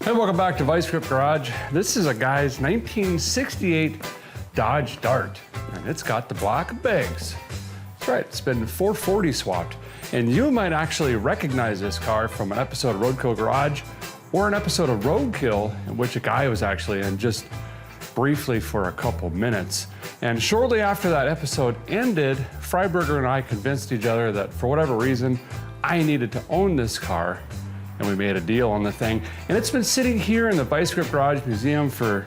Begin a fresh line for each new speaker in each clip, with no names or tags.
Hey, welcome back to Vice Grip Garage. This is a guy's 1968 Dodge Dart, and it's got the block of bags. That's right, it's been 440 swapped. And you might actually recognize this car from an episode of Roadkill Garage or an episode of Roadkill in which a guy was actually in just briefly for a couple minutes. And shortly after that episode ended, Freiberger and I convinced each other that for whatever reason, I needed to own this car, and we made a deal on the thing. And it's been sitting here in the Vice Grip Garage Museum for,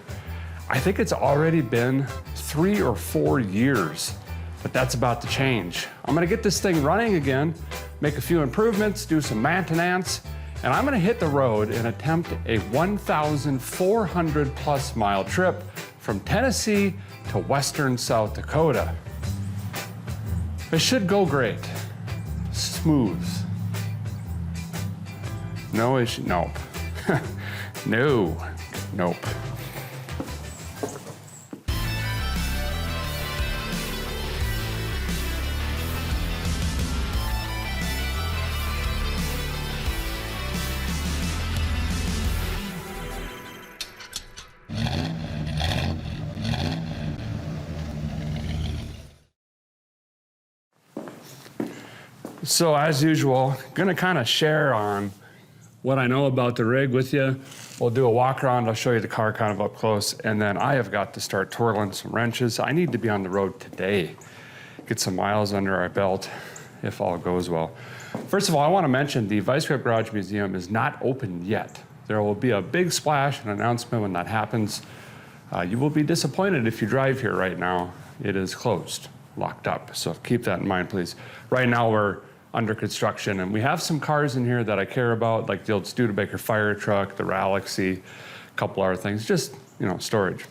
I think it's already been 3 or 4 years, but that's about to change. I'm gonna get this thing running again, make a few improvements, do some maintenance, and I'm gonna hit the road and attempt a 1,400 plus mile trip from Tennessee to western South Dakota. It should go great. Smooth. No issue, nope. Nope. So as usual, gonna kind of share on what I know about the rig with you. We'll do a walk around, I'll show you the car kind of up close, and then I have got to start twirling some wrenches. I need to be on the road today, get some miles under our belt, if all goes well. First of all, I wanna mention the Vice Grip Garage Museum is not open yet. There will be a big splash, an announcement when that happens. You will be disappointed if you drive here right now. It is closed, locked up, so keep that in mind, please. Right now we're under construction, and we have some cars in here that I care about, like the old Studebaker fire truck, the Ralaxy, a couple other things, just, you know, storage.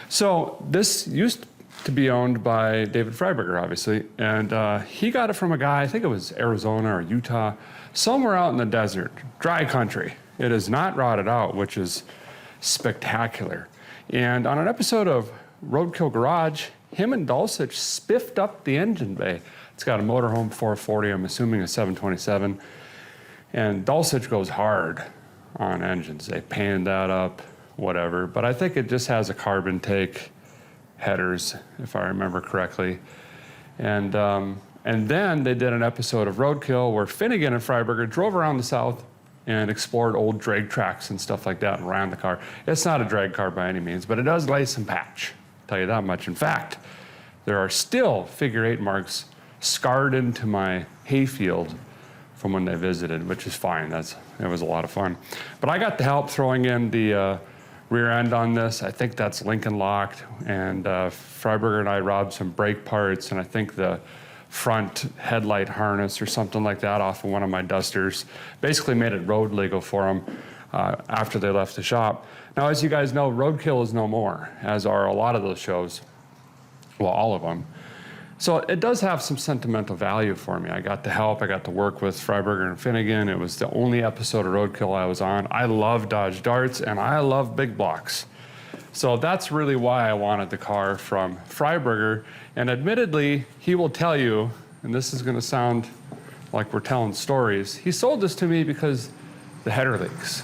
So this used to be owned by David Freiberger, obviously, and he got it from a guy, I think it was Arizona or Utah, somewhere out in the desert, dry country. It is not rotted out, which is spectacular. And on an episode of Roadkill Garage, him and Dulcich spiffed up the engine bay. It's got a motorhome 440, I'm assuming a 727. And Dulcich goes hard on engines. They painted that up, whatever. But I think it just has a carbon take, headers, if I remember correctly. And then they did an episode of Roadkill where Finnegan and Freiberger drove around the South and explored old drag tracks and stuff like that and ran the car. It's not a drag car by any means, but it does lay some patch, I'll tell you that much. In fact, there are still figure 8 marks scarred into my hayfield from when they visited, which is fine. It was a lot of fun. But I got the help throwing in the rear end on this. I think that's Lincoln locked, and Freiberger and I robbed some brake parts, and I think the front headlight harness or something like that off of one of my Dusters. Basically made it road legal for them after they left the shop. Now, as you guys know, Roadkill is no more, as are a lot of those shows. Well, all of them. So it does have some sentimental value for me. I got to help, I got to work with Freiberger and Finnegan. It was the only episode of Roadkill I was on. I love Dodge Darts and I love big blocks. So that's really why I wanted the car from Freiberger. And admittedly, he will tell you, and this is gonna sound like we're telling stories, he sold this to me because the header leaks.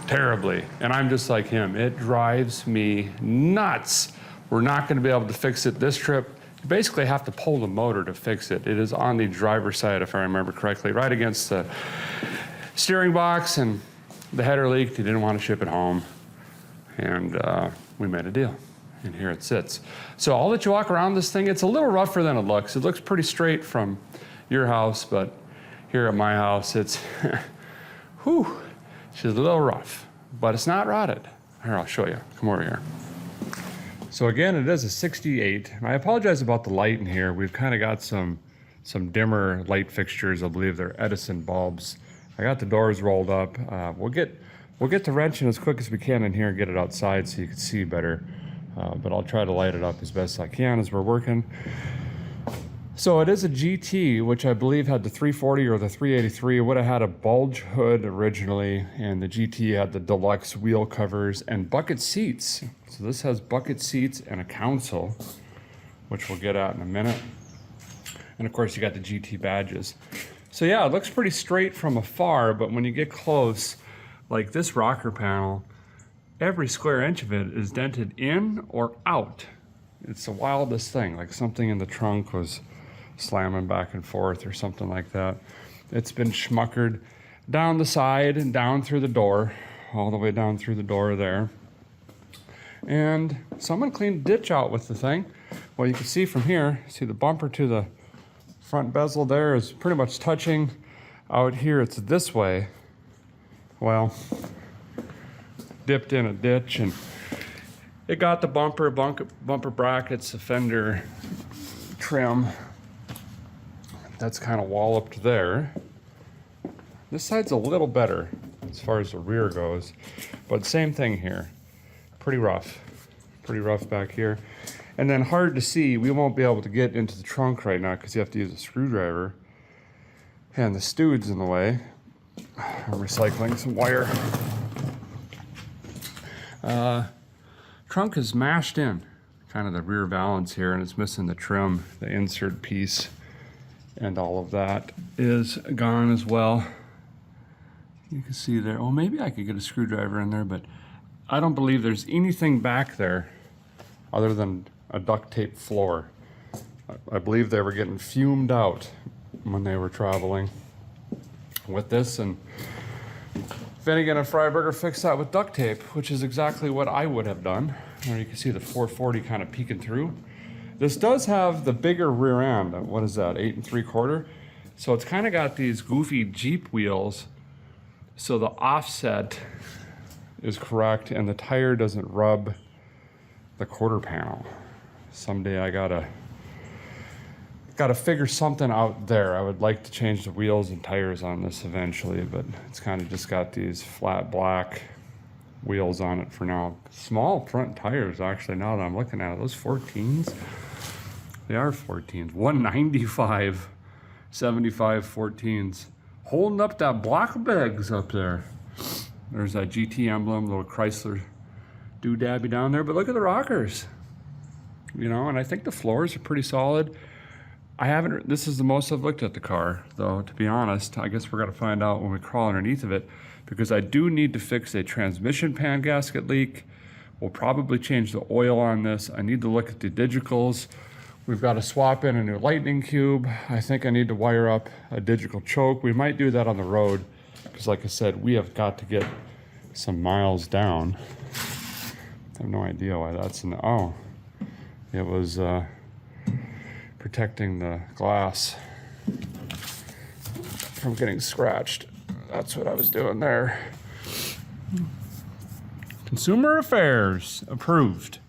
Terribly. And I'm just like him. It drives me nuts. We're not going to be able to fix it this trip. You basically have to pull the motor to fix it. It is on the driver's side, if I remember correctly, right against the steering box, and the header leaked. He didn't want to ship it home. And we made a deal, and here it sits. So I'll let you walk around this thing. It's a little rougher than it looks. It looks pretty straight from your house, but here at my house, it's, whew, it's just a little rough, but it's not rotted. Here, I'll show you. Come over here. So again, it is a 68. I apologize about the light in here. We've kind of got some dimmer light fixtures. I believe they're Edison bulbs. I got the doors rolled up. We'll get the wrench in as quick as we can in here and get it outside so you can see better. But I'll try to light it up as best I can as we're working. So it is a GT, which I believe had the 340 or the 383. It would have had a bulge hood originally, and the GT had the deluxe wheel covers and bucket seats. So this has bucket seats and a console, which we'll get at in a minute. And of course you got the GT badges. So yeah, it looks pretty straight from afar, but when you get close, Like this rocker panel, every square inch of it is dented in or out. It's the wildest thing, like something in the trunk was slamming back and forth or something like that. It's been schmuckered down the side and down through the door, all the way down through the door there. And someone cleaned the ditch out with the thing. Well, you can see from here, see the bumper to the front bezel there is pretty much touching. Out here it's this way. Well, dipped in a ditch, and it got the bumper brackets, the fender trim. That's kind of walloped there. This side's a little better as far as the rear goes, but same thing here. Pretty rough back here. And then hard to see, we won't be able to get into the trunk right now because you have to use a screwdriver. And the steward's in the way. I'm recycling some wire. Trunk is mashed in, kind of the rear valance here, and it's missing the trim, the insert piece, and all of that is gone as well. You can see there, oh, maybe I could get a screwdriver in there, but I don't believe there's anything back there other than a duct tape floor. I believe they were getting fumed out when they were traveling with this, and Finnegan and Freiberger fixed that with duct tape, which is exactly what I would have done. There you can see the 440 kind of peeking through. This does have the bigger rear end. What is that, 8 3/4? So it's kind of got these goofy Jeep wheels, so the offset is correct and the tire doesn't rub the quarter panel. Someday I gotta figure something out there. I would like to change the wheels and tires on this eventually, but it's kind of just got these flat black wheels on it for now. Small front tires, actually, now that I'm looking at it. Those 14s, they are 14s. 195, 75 14s. Holding up that block of bags up there. There's that GT emblem, little Chrysler doodabby down there, but look at the rockers. You know, and I think the floors are pretty solid. This is the most I've looked at the car, though, to be honest. I guess we're gonna find out when we crawl underneath of it, because I do need to fix a transmission pan gasket leak. We'll probably change the oil on this. I need to look at the digitals. We've got to swap in a new lightning cube. I think I need to wire up a digital choke. We might do that on the road, because like I said, we have got to get some miles down. I have no idea why that's in the, oh, it was protecting the glass from getting scratched. That's what I was doing there. Consumer Affairs approved.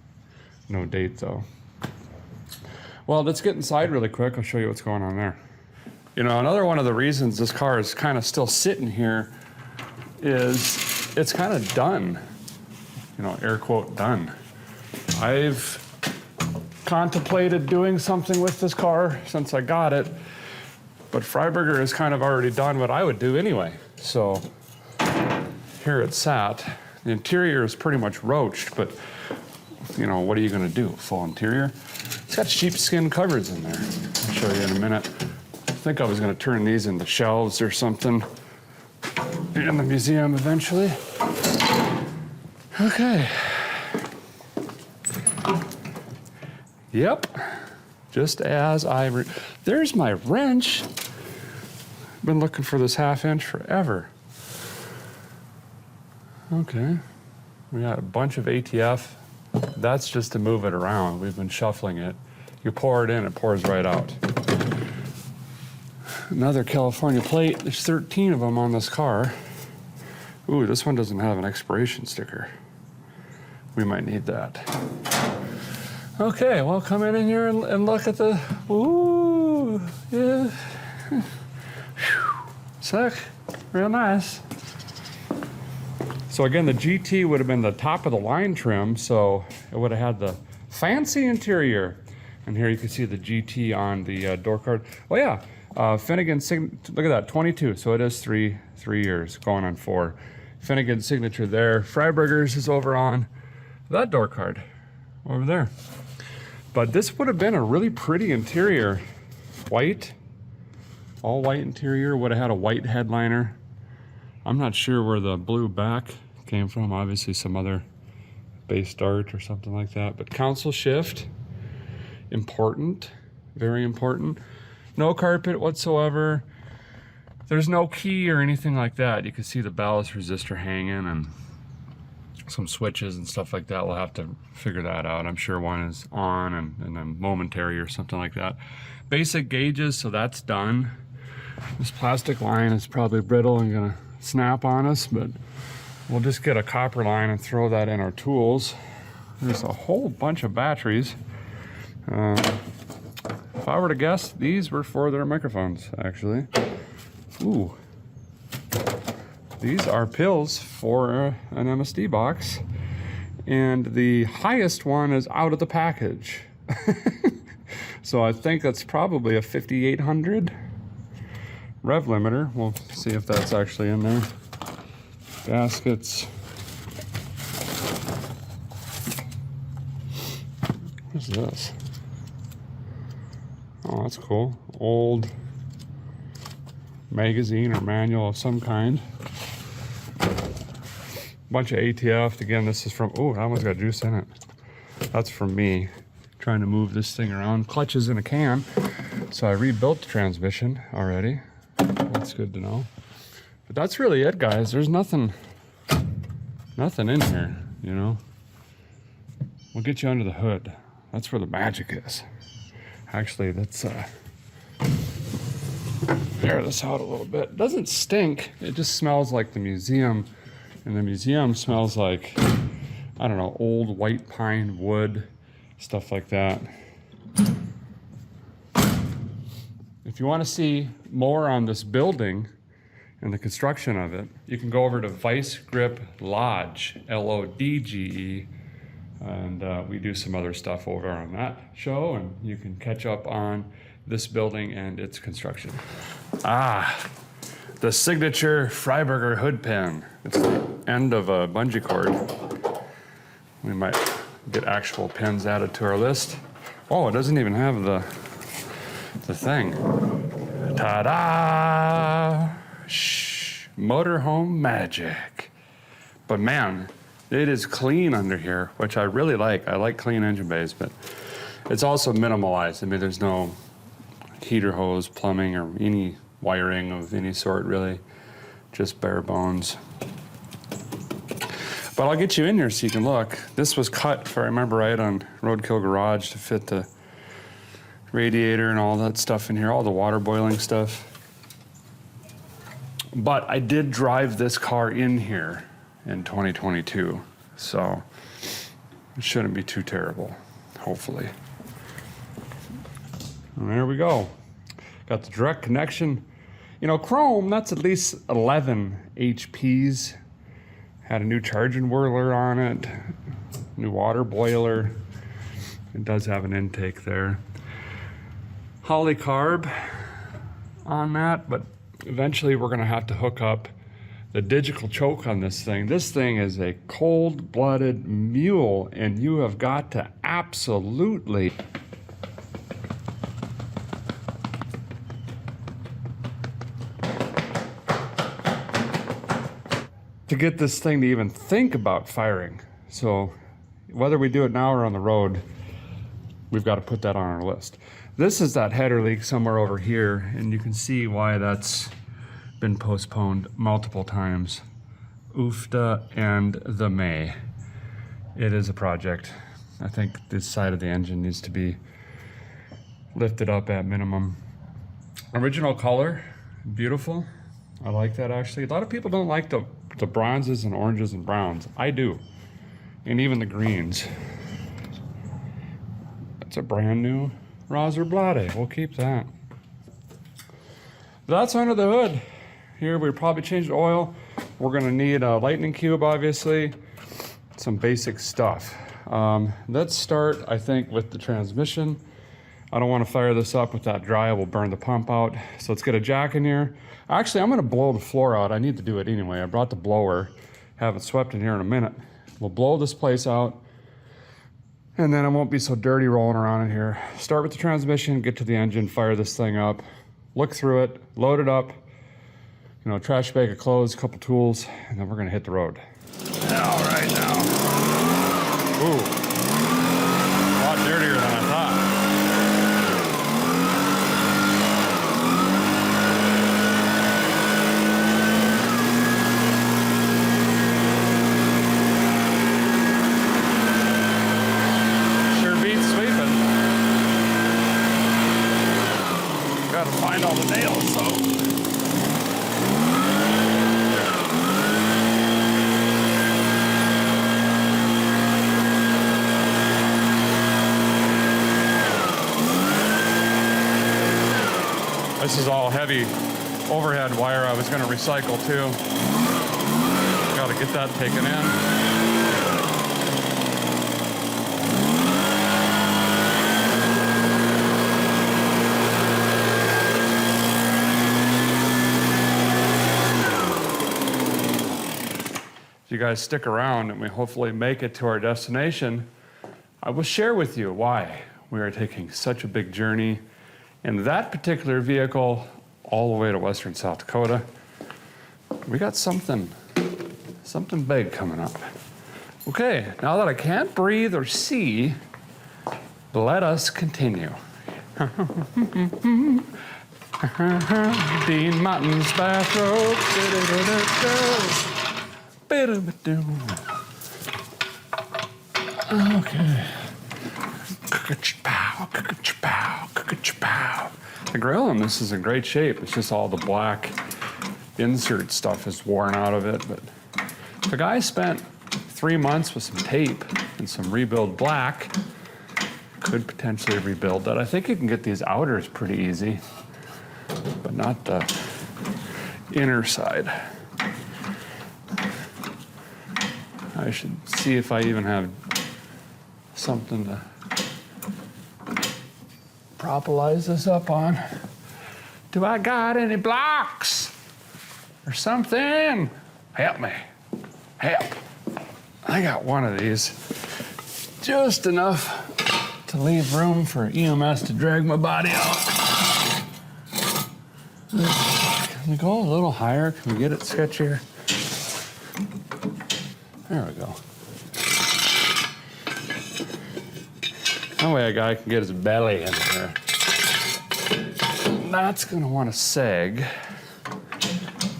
No date though. Well, let's get inside really quick. I'll show you what's going on there. You know, another one of the reasons this car is kind of still sitting here is it's kind of done. You know, air quote, done. I've contemplated doing something with this car since I got it, but Freiberger has kind of already done what I would do anyway. So here it sat. The interior is pretty much roached, but you know, what are you gonna do? Full interior? It's got sheepskin covers in there. I'll show you in a minute. I think I was gonna turn these into shelves or something in the museum eventually. Okay. Yep, just as there's my wrench. Been looking for this 1/2 inch forever. Okay, we got a bunch of ATF. That's just to move it around. We've been shuffling it. You pour it in, it pours right out. Another California plate. There's 13 of them on this car. Ooh, this one doesn't have an expiration sticker. We might need that. Okay, well, come in here and look at the, ooh, yeah. Slick, real nice. So again, the GT would have been the top of the line trim, so it would have had the fancy interior. And here you can see the GT on the door card. Oh yeah, Finnegan, look at that, 22, so it is three years, going on 4. Finnegan's signature there. Freiberger's is over on that door card, over there. But this would have been a really pretty interior. White, all white interior, would have had a white headliner. I'm not sure where the blue back came from. Obviously some other base dart or something like that. But console shift, important, very important. No carpet whatsoever. There's no key or anything like that. You can see the ballast resistor hanging and some switches and stuff like that. We'll have to figure that out. I'm sure one is on and then momentary or something like that. Basic gauges, so that's done. This plastic line is probably brittle and gonna snap on us, but we'll just get a copper line and throw that in our tools. There's a whole bunch of batteries. If I were to guess, these were for their microphones, actually. Ooh. These are pills for an MSD box. And the highest one is out of the package. So I think that's probably a 5800 rev limiter. We'll see if that's actually in there. Gaskets. What's this? Oh, that's cool. Old magazine or manual of some kind. Bunch of ATF. Again, this is from, oh, that one's got juice in it. That's from me trying to move this thing around. Clutches in a can. So I rebuilt the transmission already. That's good to know. But that's really it, guys. There's nothing in here, you know. We'll get you under the hood. That's where the magic is. Actually, let's air this out a little bit. It doesn't stink. It just smells like the museum. And the museum smells like, I don't know, old white pine wood, stuff like that. If you want to see more on this building and the construction of it, you can go over to Vice Grip Lodge, Lodge, and we do some other stuff over on that show, and you can catch up on this building and its construction. Ah, the signature Freiberger hood pin. It's the end of a bungee cord. We might get actual pins added to our list. Oh, it doesn't even have the thing. Ta-da! Shh, motorhome magic. But man, it is clean under here, which I really like. I like clean engine bays, but it's also minimalized. I mean, there's no heater hose, plumbing, or any wiring of any sort, really. Just bare bones. But I'll get you in here so you can look. This was cut, if I remember right, on Roadkill Garage to fit the radiator and all that stuff in here, all the water boiling stuff. But I did drive this car in here in 2022, so it shouldn't be too terrible, hopefully. And there we go. Got the direct connection. You know, Chrome, that's at least 11 HPs. Had a new charging whirler on it, new water boiler. It does have an intake there. Holly carb on that, but eventually we're gonna have to hook up the digital choke on this thing. This thing is a cold-blooded mule, and you have got to absolutely to get this thing to even think about firing. So whether we do it now or on the road, we've got to put that on our list. This is that header leak somewhere over here, and you can see why that's been postponed multiple times. UFTA and the May. It is a project. I think this side of the engine needs to be lifted up at minimum. Original color, beautiful. I like that actually. A lot of people don't like the bronzes and oranges and browns. I do. And even the greens. That's a brand new Roserblade. We'll keep that. That's under the hood. Here we probably changed the oil. We're gonna need a lightning cube, obviously. Some basic stuff. Let's start, I think, with the transmission. I don't want to fire this up with that dry. We'll burn the pump out. So let's get a jack in here. Actually, I'm gonna blow the floor out. I need to do it anyway. I brought the blower. Have it swept in here in a minute. We'll blow this place out, and then it won't be so dirty rolling around in here. Start with the transmission, get to the engine, fire this thing up, look through it, load it up, you know, trash bag of clothes, a couple tools, and then we're gonna hit the road. All right now. Ooh, a lot dirtier than I thought. Sure beats sweeping. Gotta find all the nails though. This is all heavy overhead wire I was going to recycle too. Got to get that taken in. If you guys stick around and we hopefully make it to our destination, I will share with you why we are taking such a big journey in that particular vehicle all the way to western South Dakota. We got something big coming up. Okay, now that I can't breathe or see, let us continue. Dean Martin's bathrobe. Okay. The grill on this is in great shape. It's just all the black insert stuff is worn out of it. But the guy spent 3 months with some tape and some rebuild black. Could potentially rebuild that. I think you can get these outers pretty easy, but not the inner side. I should see if I even have something to propolize this up on. Do I got any blocks or something? Help me. Help. I got one of these. Just enough to leave room for EMS to drag my body out. Can we go a little higher? Can we get it sketchier? There we go. That way a guy can get his belly in there. That's gonna want to sag,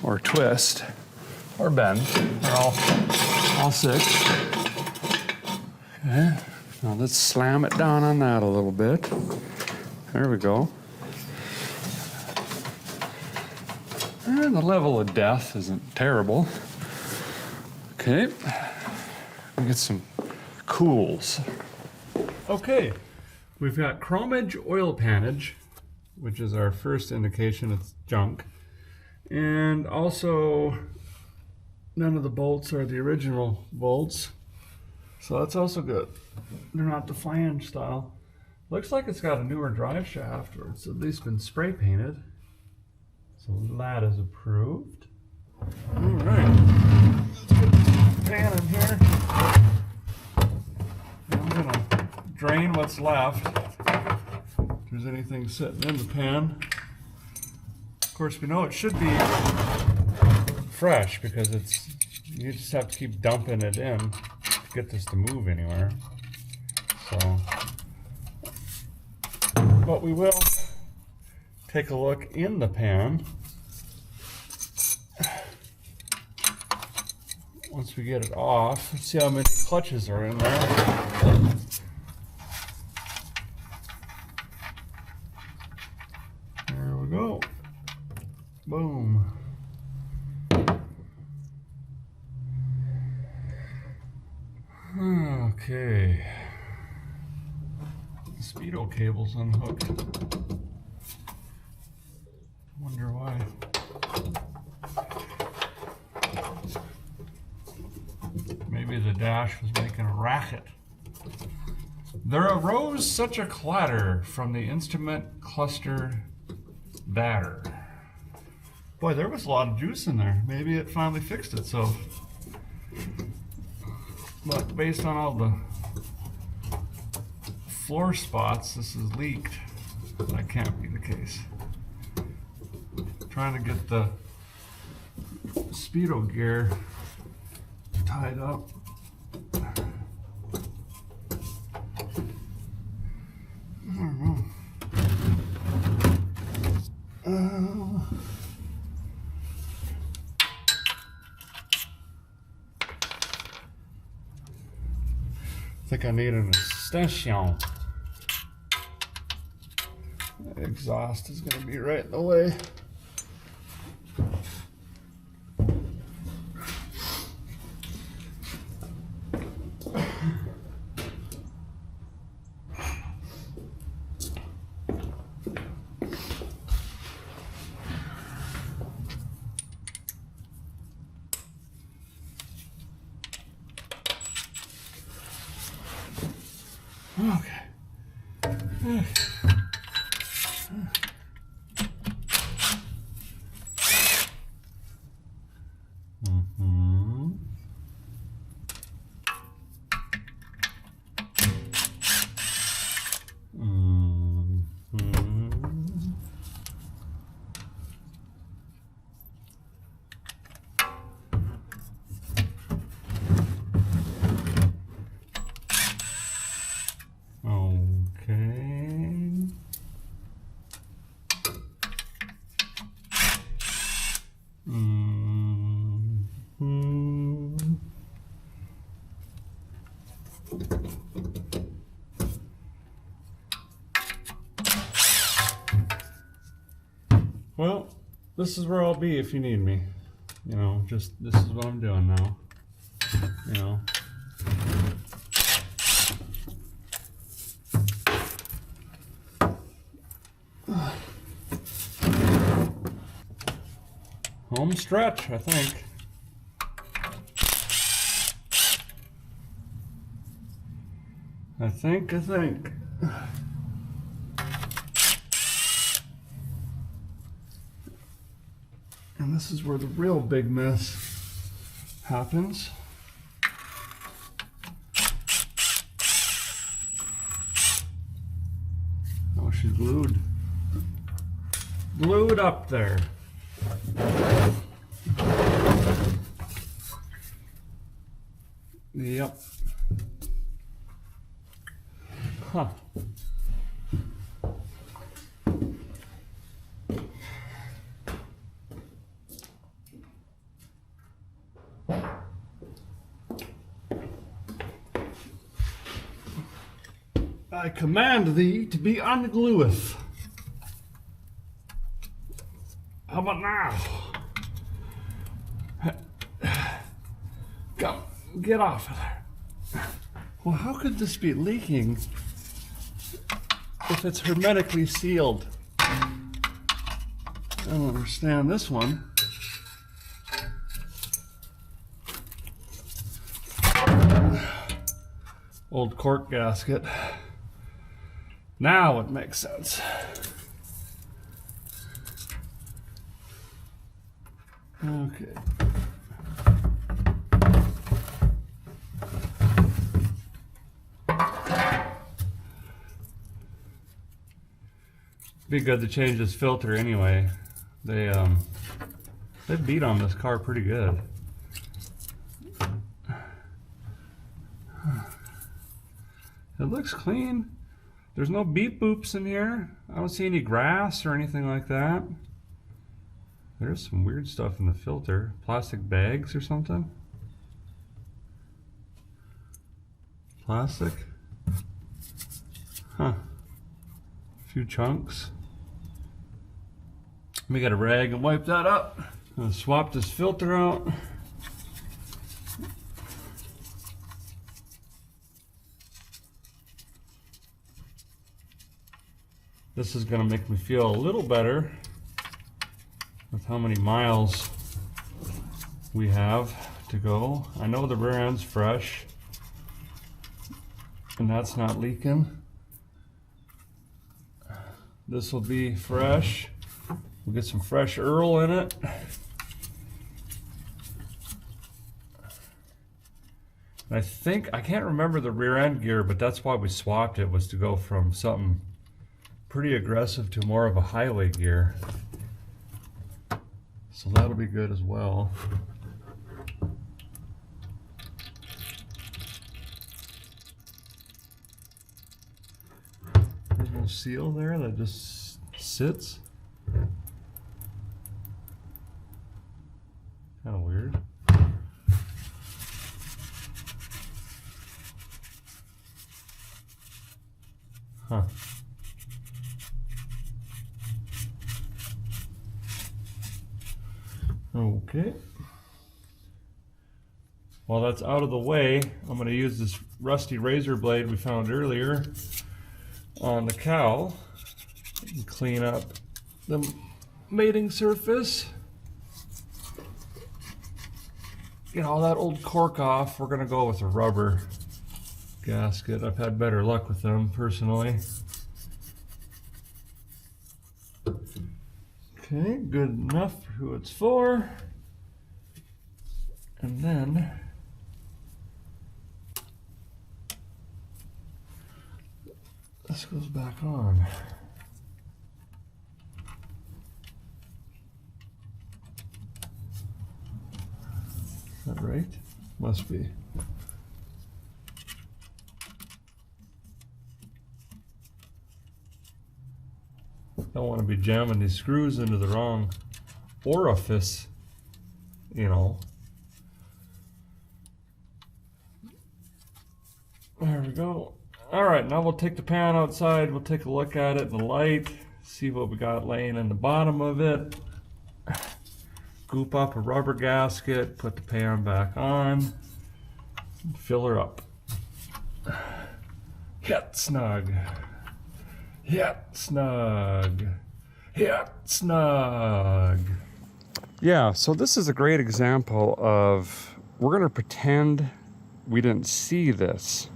or twist, or bend. They're all six. Okay, now let's slam it down on that a little bit. There we go. And the level of death isn't terrible. Okay, we get some cools. Okay, we've got chromage oil pannage, which is our first indication it's junk. And also, none of the bolts are the original bolts. So that's also good. They're not the flange style. Looks like it's got a newer drive shaft, or it's at least been spray painted. So that is approved. All right, let's get this pan in here. I'm gonna drain what's left. If there's anything sitting in the pan. Of course, we know it should be fresh because you just have to keep dumping it in to get this to move anywhere. So, but we will take a look in the pan once we get it off. Let's see how many clutches are in there. There we go. Boom. Okay. The speedo cable's unhooked. Wonder why. Maybe the dash was making a racket. There arose such a clatter from the instrument cluster batter. Boy, there was a lot of juice in there. Maybe it finally fixed itself. But based on all the floor spots, this is leaked. That can't be the case. Trying to get the speedo gear tied up. I don't know. I think I need an extension. The exhaust is going to be right in the way. Okay. Well, this is where I'll be if you need me. You know, just this is what I'm doing now. You know. Home stretch, I think. I think. And this is where the real big mess happens. Oh, she's glued. Glued up there. Yep. Huh. I command thee to be unglueth. How about now? Come, get off of there. Well, how could this be leaking if it's hermetically sealed? I don't understand this one. Old cork gasket. Now it makes sense. Okay. Be good to change this filter anyway. They beat on this car pretty good. It looks clean. There's no beep boops in here. I don't see any grass or anything like that. There's some weird stuff in the filter. Plastic bags or something. Plastic. Huh. A few chunks. Let me get a rag and wipe that up. I'm gonna swap this filter out. This is gonna make me feel a little better with how many miles we have to go. I know the rear end's fresh and that's not leaking. This will be fresh. We'll get some fresh Earl in it. I think, I can't remember the rear end gear, but that's why we swapped it, was to go from something pretty aggressive to more of a highway gear.
So that'll be good as well. There's no seal there that just sits. Kind of weird. Huh. Okay. While that's out of the way, I'm going to use this rusty razor blade we found earlier on the cowl and clean up the mating surface. Get all that old cork off. We're going to go with a rubber gasket. I've had better luck with them personally. Okay, good enough for who it's for. And then this goes back on. Is that right? Must be. Don't want to be jamming these screws into the wrong orifice, you know. There we go. All right, now we'll take the pan outside. We'll take a look at it in the light, see what we got laying in the bottom of it. Goop up a rubber gasket, put the pan back on, fill her up. Hit snug. Hit snug. Hit snug. Yeah, so this is a great example of, we're going to pretend we didn't see this.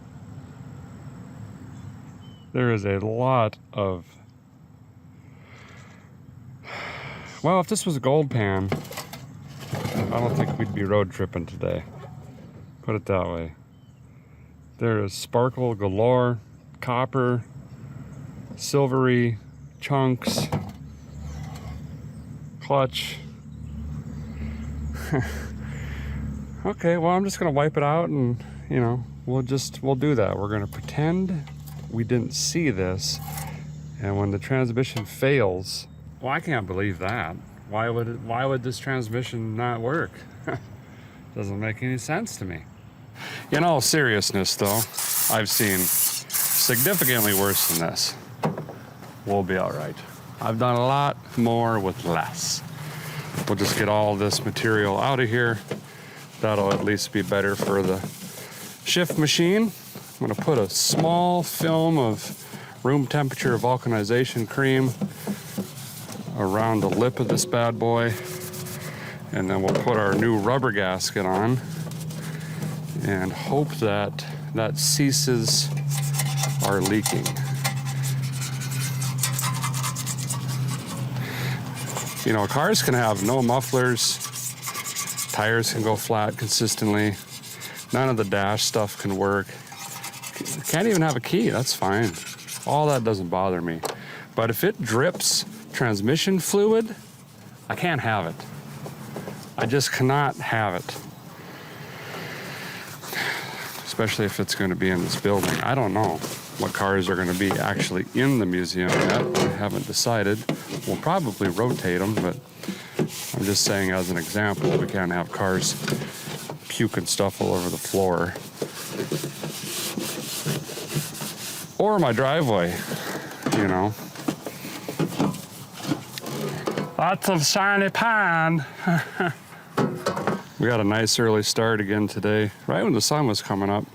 There is a lot of, well, if this was a gold pan, I don't think we'd be road tripping today. Put it that way. There is sparkle galore, copper, silvery chunks, clutch. Okay, well, I'm just gonna wipe it out and, you know, we'll do that. We're gonna pretend we didn't see this, and when the transmission fails, well, I can't believe that. Why would this transmission not work? Doesn't make any sense to me. In all seriousness, though, I've seen significantly worse than this. We'll be all right. I've done a lot more with less. We'll just get all this material out of here. That'll at least be better for the shift machine. I'm gonna put a small film of room temperature vulcanization cream around the lip of this bad boy, and then we'll put our new rubber gasket on and hope that that ceases our leaking. You know, cars can have no mufflers, tires can go flat consistently, none of the dash stuff can work. Can't even have a key, that's fine. All that doesn't bother me. But if it drips transmission fluid, I can't have it. I just cannot have it. Especially if it's going to be in this building. I don't know what cars are going to be actually in the museum yet. I haven't decided. We'll probably rotate them, but I'm just saying as an example, we can't have cars puking stuff all over the floor. Or my driveway, you know. Lots of shiny pine. We got a nice early start again today, right when the sun was coming up.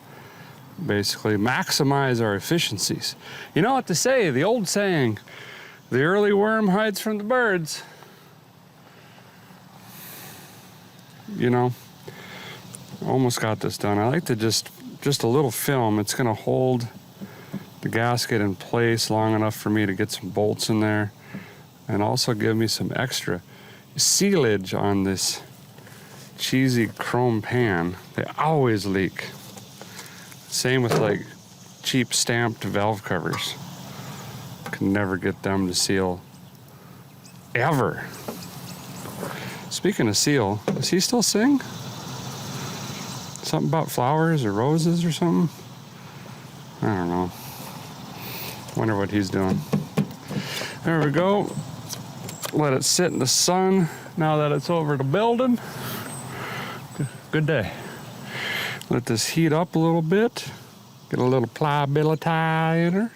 Basically, maximize our efficiencies. You know what to say, the old saying, the early worm hides from the birds. You know, almost got this done. I like to just a little film. It's gonna hold the gasket in place long enough for me to get some bolts in there and also give me some extra sealage on this cheesy chrome pan. They always leak. Same with like cheap stamped valve covers. Can never get them to seal ever. Speaking of Seal, does he still sing? Something about flowers or roses or something? I don't know. Wonder what he's doing. There we go. Let it sit in the sun now that it's over the building. Good day. Let this heat up a little bit. Get a little pliability in her.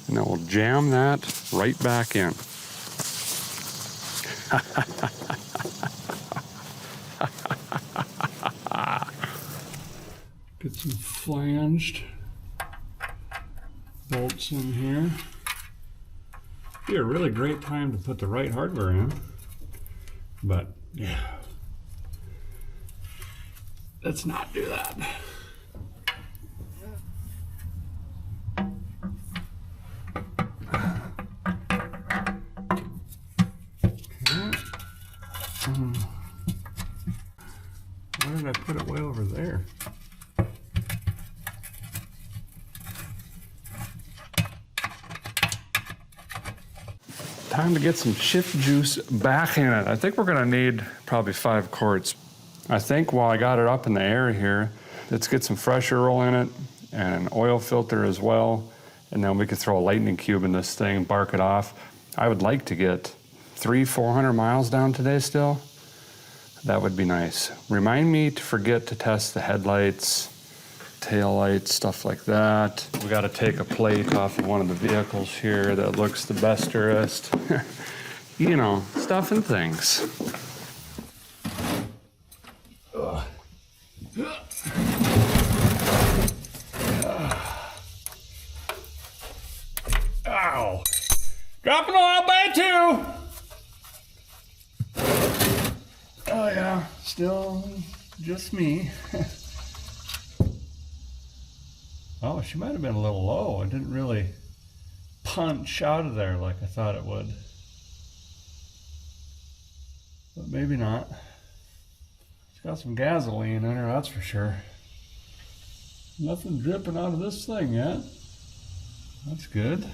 And then we'll jam that right back in. Get some flanged bolts in here. Be a really great time to put the right hardware in. But yeah, let's not do that. Why did I put it way over there? Time to get some shift juice back in it. I think we're gonna need probably 5 quarts. I think while I got it up in the air here, let's get some fresh oil in it and an oil filter as well. And then we could throw a lightning cube in this thing, bark it off. I would like to get 300-400 miles down today still. That would be nice. Remind me to forget to test the headlights, tail lights, stuff like that. We got to take a plate off of one of the vehicles here that looks the besterest. You know, stuff and things. Ow! Dropping oil bay too! Oh yeah, still just me. Oh, she might have been a little low. It didn't really punch out of there like I thought it would. But maybe not. It's got some gasoline in her, that's for sure. Nothing dripping out of this thing yet. That's good.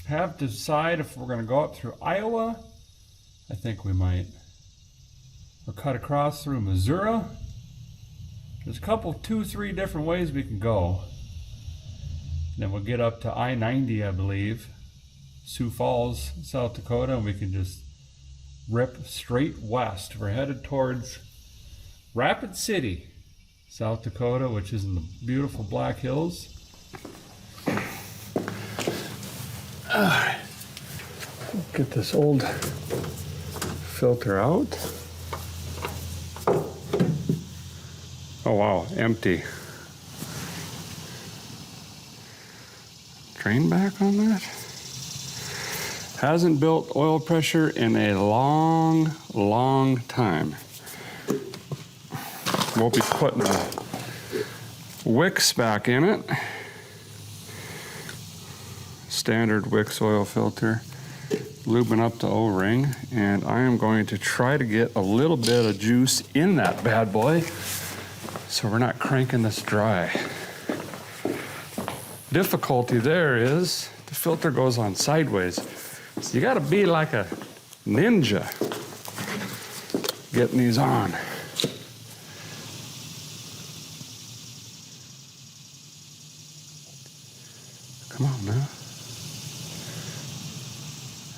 Have to decide if we're going to go up through Iowa. I think we might. Or cut across through Missouri. There's a couple, 2-3 different ways we can go. Then we'll get up to I-90, I believe, Sioux Falls, South Dakota, and we can just rip straight west. We're headed towards Rapid City, South Dakota, which is in the beautiful Black Hills. Get this old filter out. Oh wow, empty. Drain back on that. Hasn't built oil pressure in a long time. We'll be putting the wicks back in it. Standard Wicks oil filter. Lubing up the O-ring, and I am going to try to get a little bit of juice in that bad boy so we're not cranking this dry. Difficulty there is the filter goes on sideways. So you gotta be like a ninja getting these on. Come on now.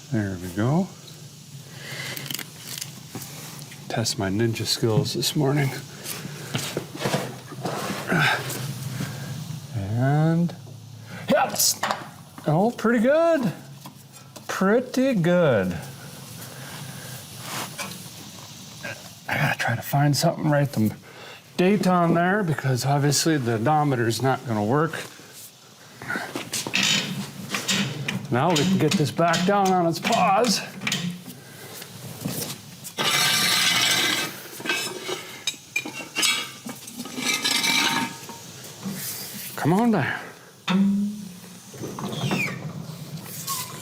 There we go. Test my ninja skills this morning. And yes! Oh, pretty good. Pretty good. I gotta try to find something, write the date on there because obviously the odometer is not gonna work. Now we can get this back down on its paws. Come on down.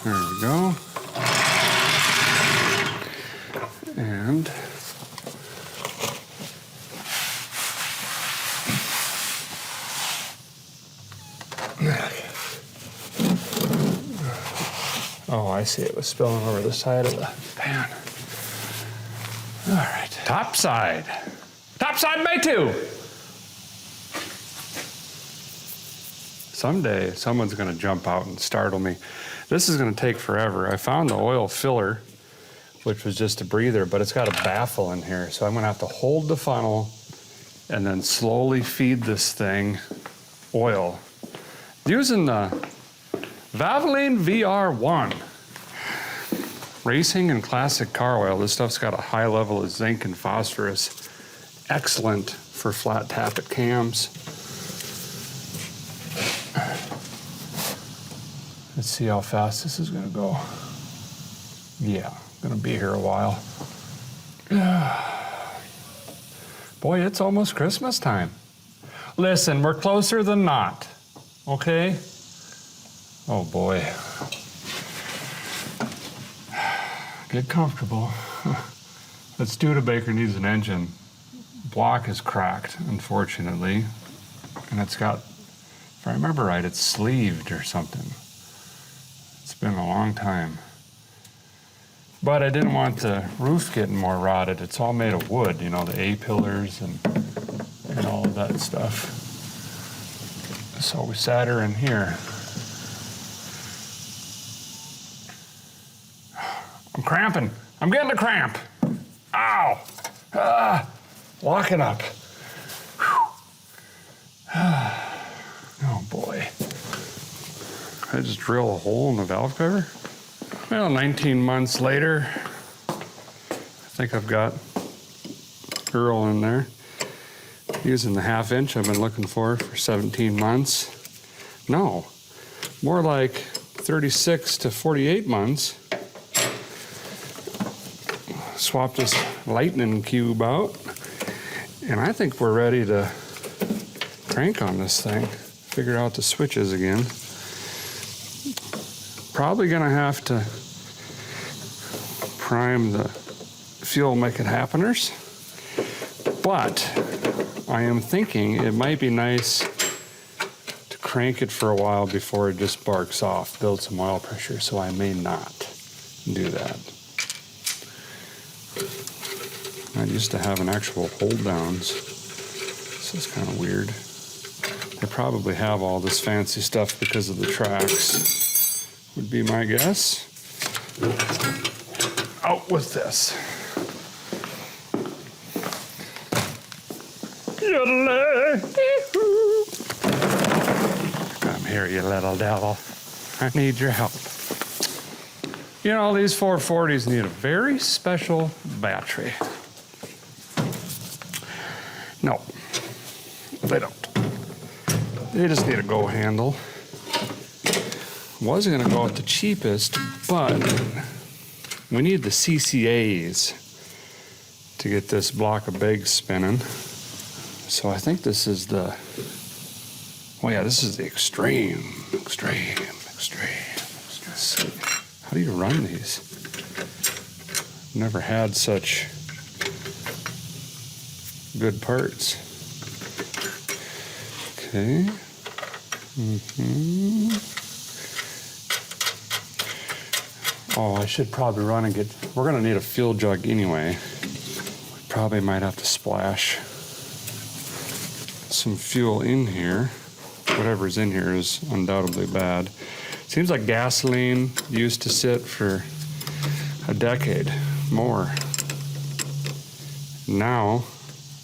There we go. And
see it was spilling over the side of the pan. All right, top side. Top side by 2. Someday, someone's gonna jump out and startle me. This is gonna take forever. I found the oil filler, which was just a breather, but it's got a baffle in here. So I'm gonna have to hold the funnel and then slowly feed this thing oil. Using the Valvoline VR1. Racing and classic car oil. This stuff's got a high level of zinc and phosphorus. Excellent for flat tappet cams. Let's see how fast this is gonna go. Yeah, gonna be here a while. Boy, it's almost Christmas time. Listen, we're closer than not, okay? Oh boy. Get comfortable. That Studebaker needs an engine. Block is cracked, unfortunately. And it's got, if I remember right, it's sleeved or something. It's been a long time. But I didn't want the roof getting more rotted. It's all made of wood, you know, the A-pillars and all of that stuff. So we sat her in here. I'm cramping. I'm getting a cramp. Ow. Locking up. Oh boy. I just drill a hole in the valve cover. Well, 19 months later, I think I've got Earl in there. Using the 1/2 inch I've been looking for 17 months. No, more like 36 to 48 months. Swap this lightning cube out, and I think we're ready to crank on this thing. Figure out the switches again. Probably gonna have to prime the fuel make it happeners, but I am thinking it might be nice to crank it for a while before it just barks off, build some oil pressure, so I may not do that. I used to have an actual hold downs. This is kind of weird. They probably have all this fancy stuff because of the tracks, would be my guess. Out with this. Come here, you little devil. I need your help. You know, these 440s need a very special battery. No, they don't. They just need a go handle. Was gonna go with the cheapest, but we need the CCAs to get this block of bigs spinning. So I think this is the, oh yeah, this is the extreme. So how do you run these? Never had such good parts. Okay. Oh, I should probably run and get, we're gonna need a fuel jug anyway. We probably might have to splash some fuel in here. Whatever's in here is undoubtedly bad. Seems like gasoline used to sit for a decade, more. Now,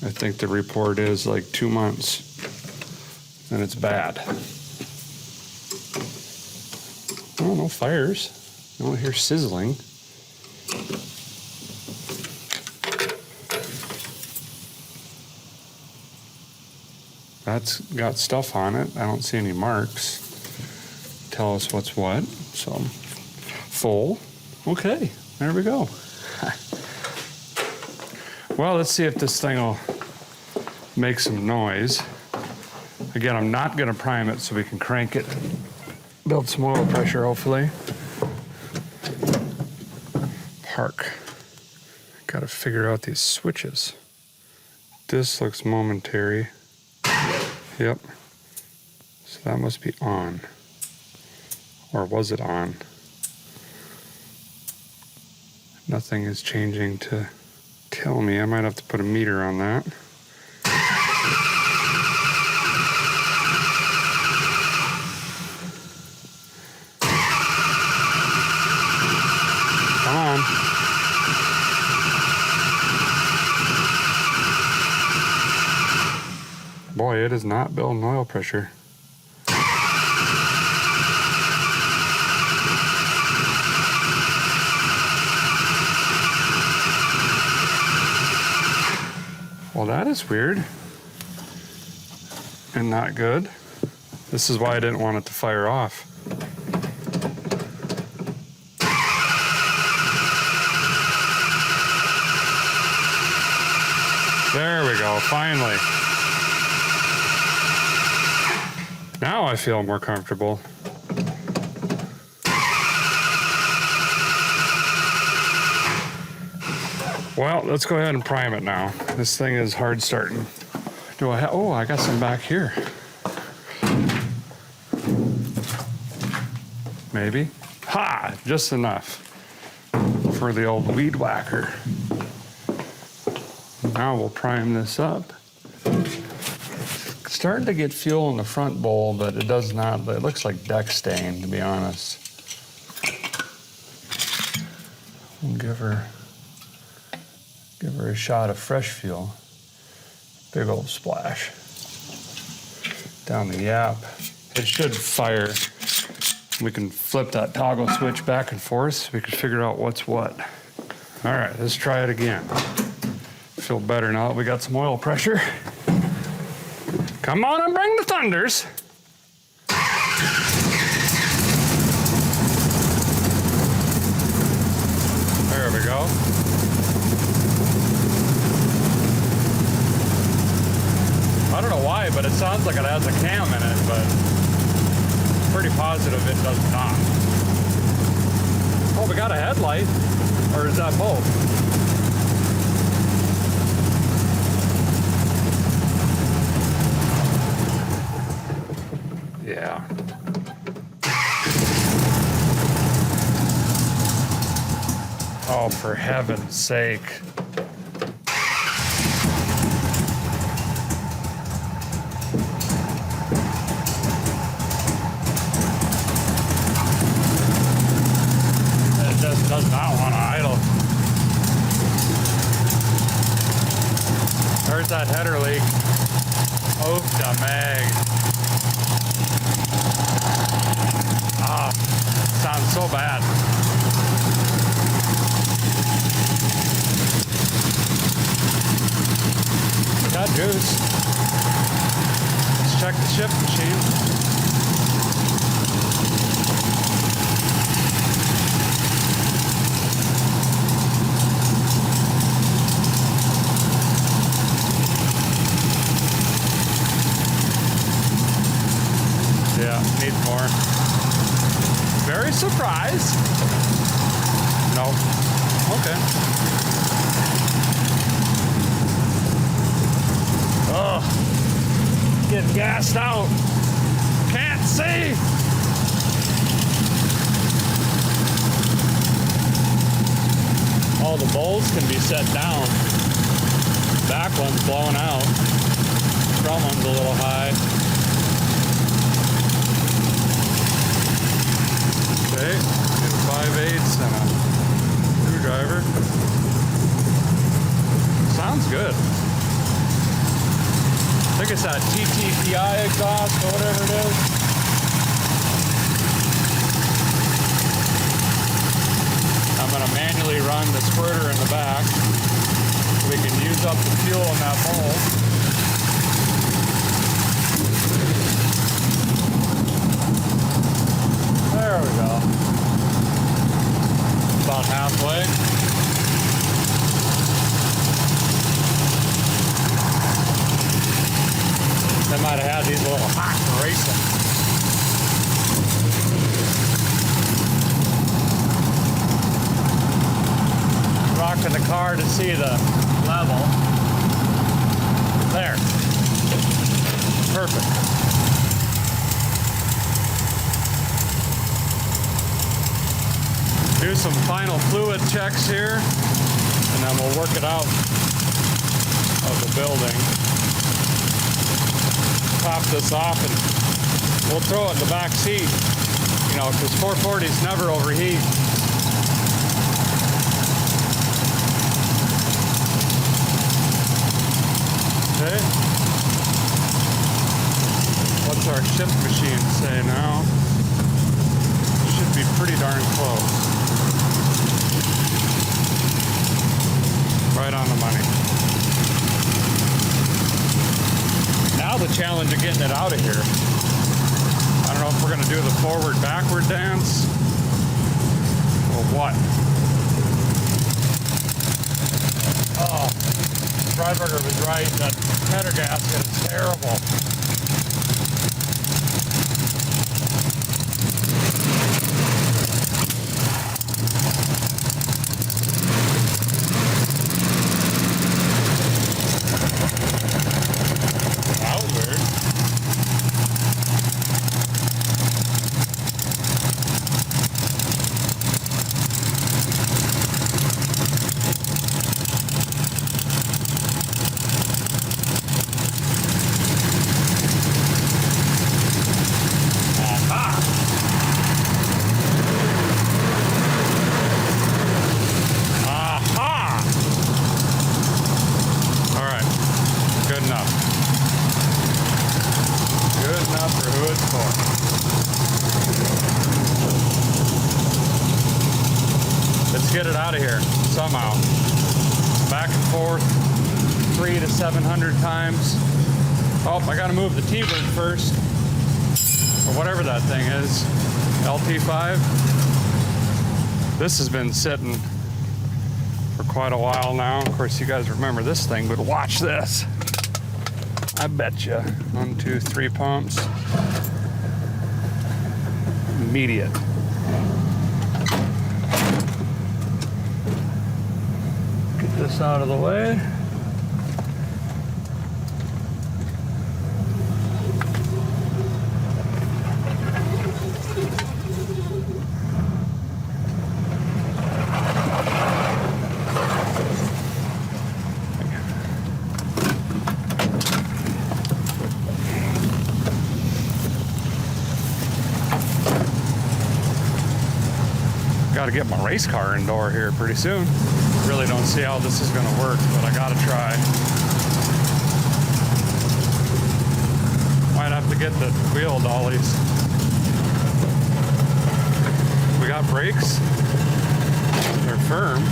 I think the report is like 2 months, and it's bad. Oh, no fires. I don't hear sizzling. That's got stuff on it. I don't see any marks. Tell us what's what. So, full. Okay, there we go. Well, let's see if this thing will make some noise. Again, I'm not gonna prime it so we can crank it, build some oil pressure, hopefully. Park. Gotta figure out these switches. This looks momentary. Yep. So that must be on. Or was it on?
Nothing is changing to tell me. I might have to put a meter on that. Come on. Boy, it is not building oil pressure. Well, that is weird and not good. This is why I didn't want it to fire off. There we go, finally. Now I feel more comfortable. Well, let's go ahead and prime it now. This thing is hard starting. Do I have, oh, I got some back here. Maybe. Ha! Just enough for the old weed whacker. Now we'll prime this up. It's starting to get fuel in the front bowl, but it does not, it looks like deck stain, to be honest. We'll give her a shot of fresh fuel. Big old splash. Down the yap. It should fire. We can flip that toggle switch back and forth so we can figure out what's what. All right, let's try it again. Feel better now that we got some oil pressure. Come on and bring the thunders. There we go. I don't know why, but it sounds like it has a cam in it, but I'm pretty positive it does not. Oh, we got a headlight. Or is that both? Yeah. Oh, for heaven's sake. It just does not want to idle. There's that header leak. Oh, the mag. Ah, sounds so bad. Got juice. Let's check the shift machine. Yeah, needs more. Very surprised. No. Okay. Oh, getting gassed out. Can't see. All the bowls can be set down. Back one's blowing out. Front one's a little high. Okay, get 5/8 and a screwdriver. Sounds good. I think it's that TTPI exhaust or whatever it is. I'm going to manually run the squirter in the back so we can use up the fuel in that bowl. There we go. About halfway. They might have had these a little hot for racing. Rocking the car to see the level. There. Perfect. Do some final fluid checks here, and then we'll work it out of the building. Top this off and we'll throw it in the back seat, you know, because 440s never overheat. Okay. What's our shift machine say now? Should be pretty darn close. Right on the money. Now the challenge of getting it out of here. I don't know if we're going to do the forward-backward dance or what. Oh, Freiberger was right. That header gasket is terrible. Get it out of here somehow. Back and forth, 300 to 700 times. Oh, I gotta move the T-bird first, or whatever that thing is, LT5. This has been sitting for quite a while now. Of course, you guys remember this thing, but watch this. I bet you. 1, 2, 3 pumps. Immediate. This out of the way. Got to get my race car indoor here pretty soon. Really don't see how this is going to work, but I got to try. Might have to get the wheel dollies. We got brakes. They're firm.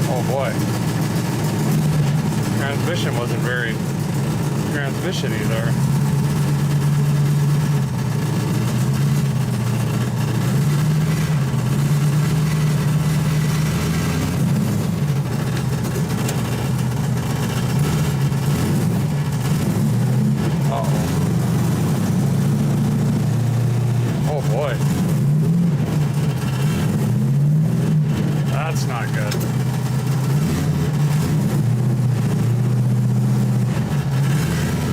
Oh boy. Transmission wasn't very transmission-y there. That's not good.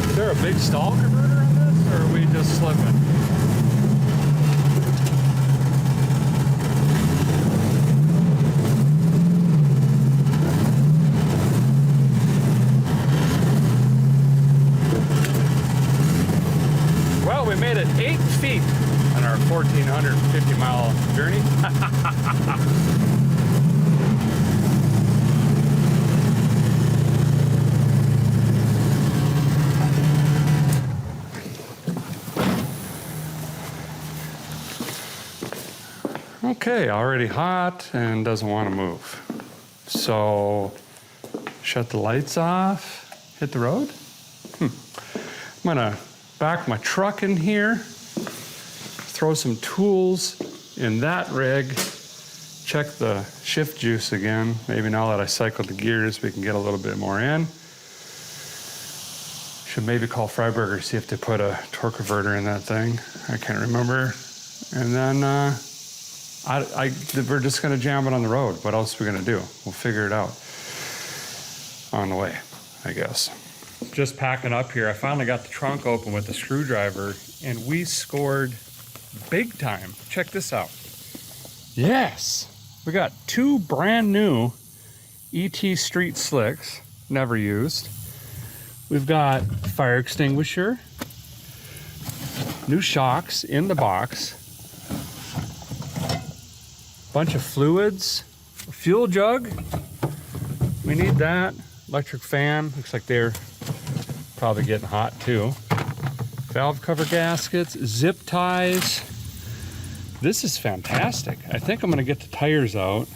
Is there a big stall converter in this, or are we just slipping? Well, we made it 8 feet on our 1,450-mile journey. Okay, already hot and doesn't want to move. So, shut the lights off, hit the road. I'm gonna back my truck in here, throw some tools in that rig, check the shift juice again. Maybe now that I cycled the gears, we can get a little bit more in. Should maybe call Freiberger, see if they put a torque converter in that thing. I can't remember. And then we're just gonna jam it on the road. What else are we gonna do? We'll figure it out on the way, I guess. Just packing up here. I finally got the trunk open with the screwdriver and we scored big time. Check this out. Yes, we got 2 brand new ET Street Slicks, never used. We've got fire extinguisher, new shocks in the box, bunch of fluids, a fuel jug, we need that, electric fan, looks like they're probably getting hot too. Valve cover gaskets, zip ties. This is fantastic. I think I'm gonna get the tires out.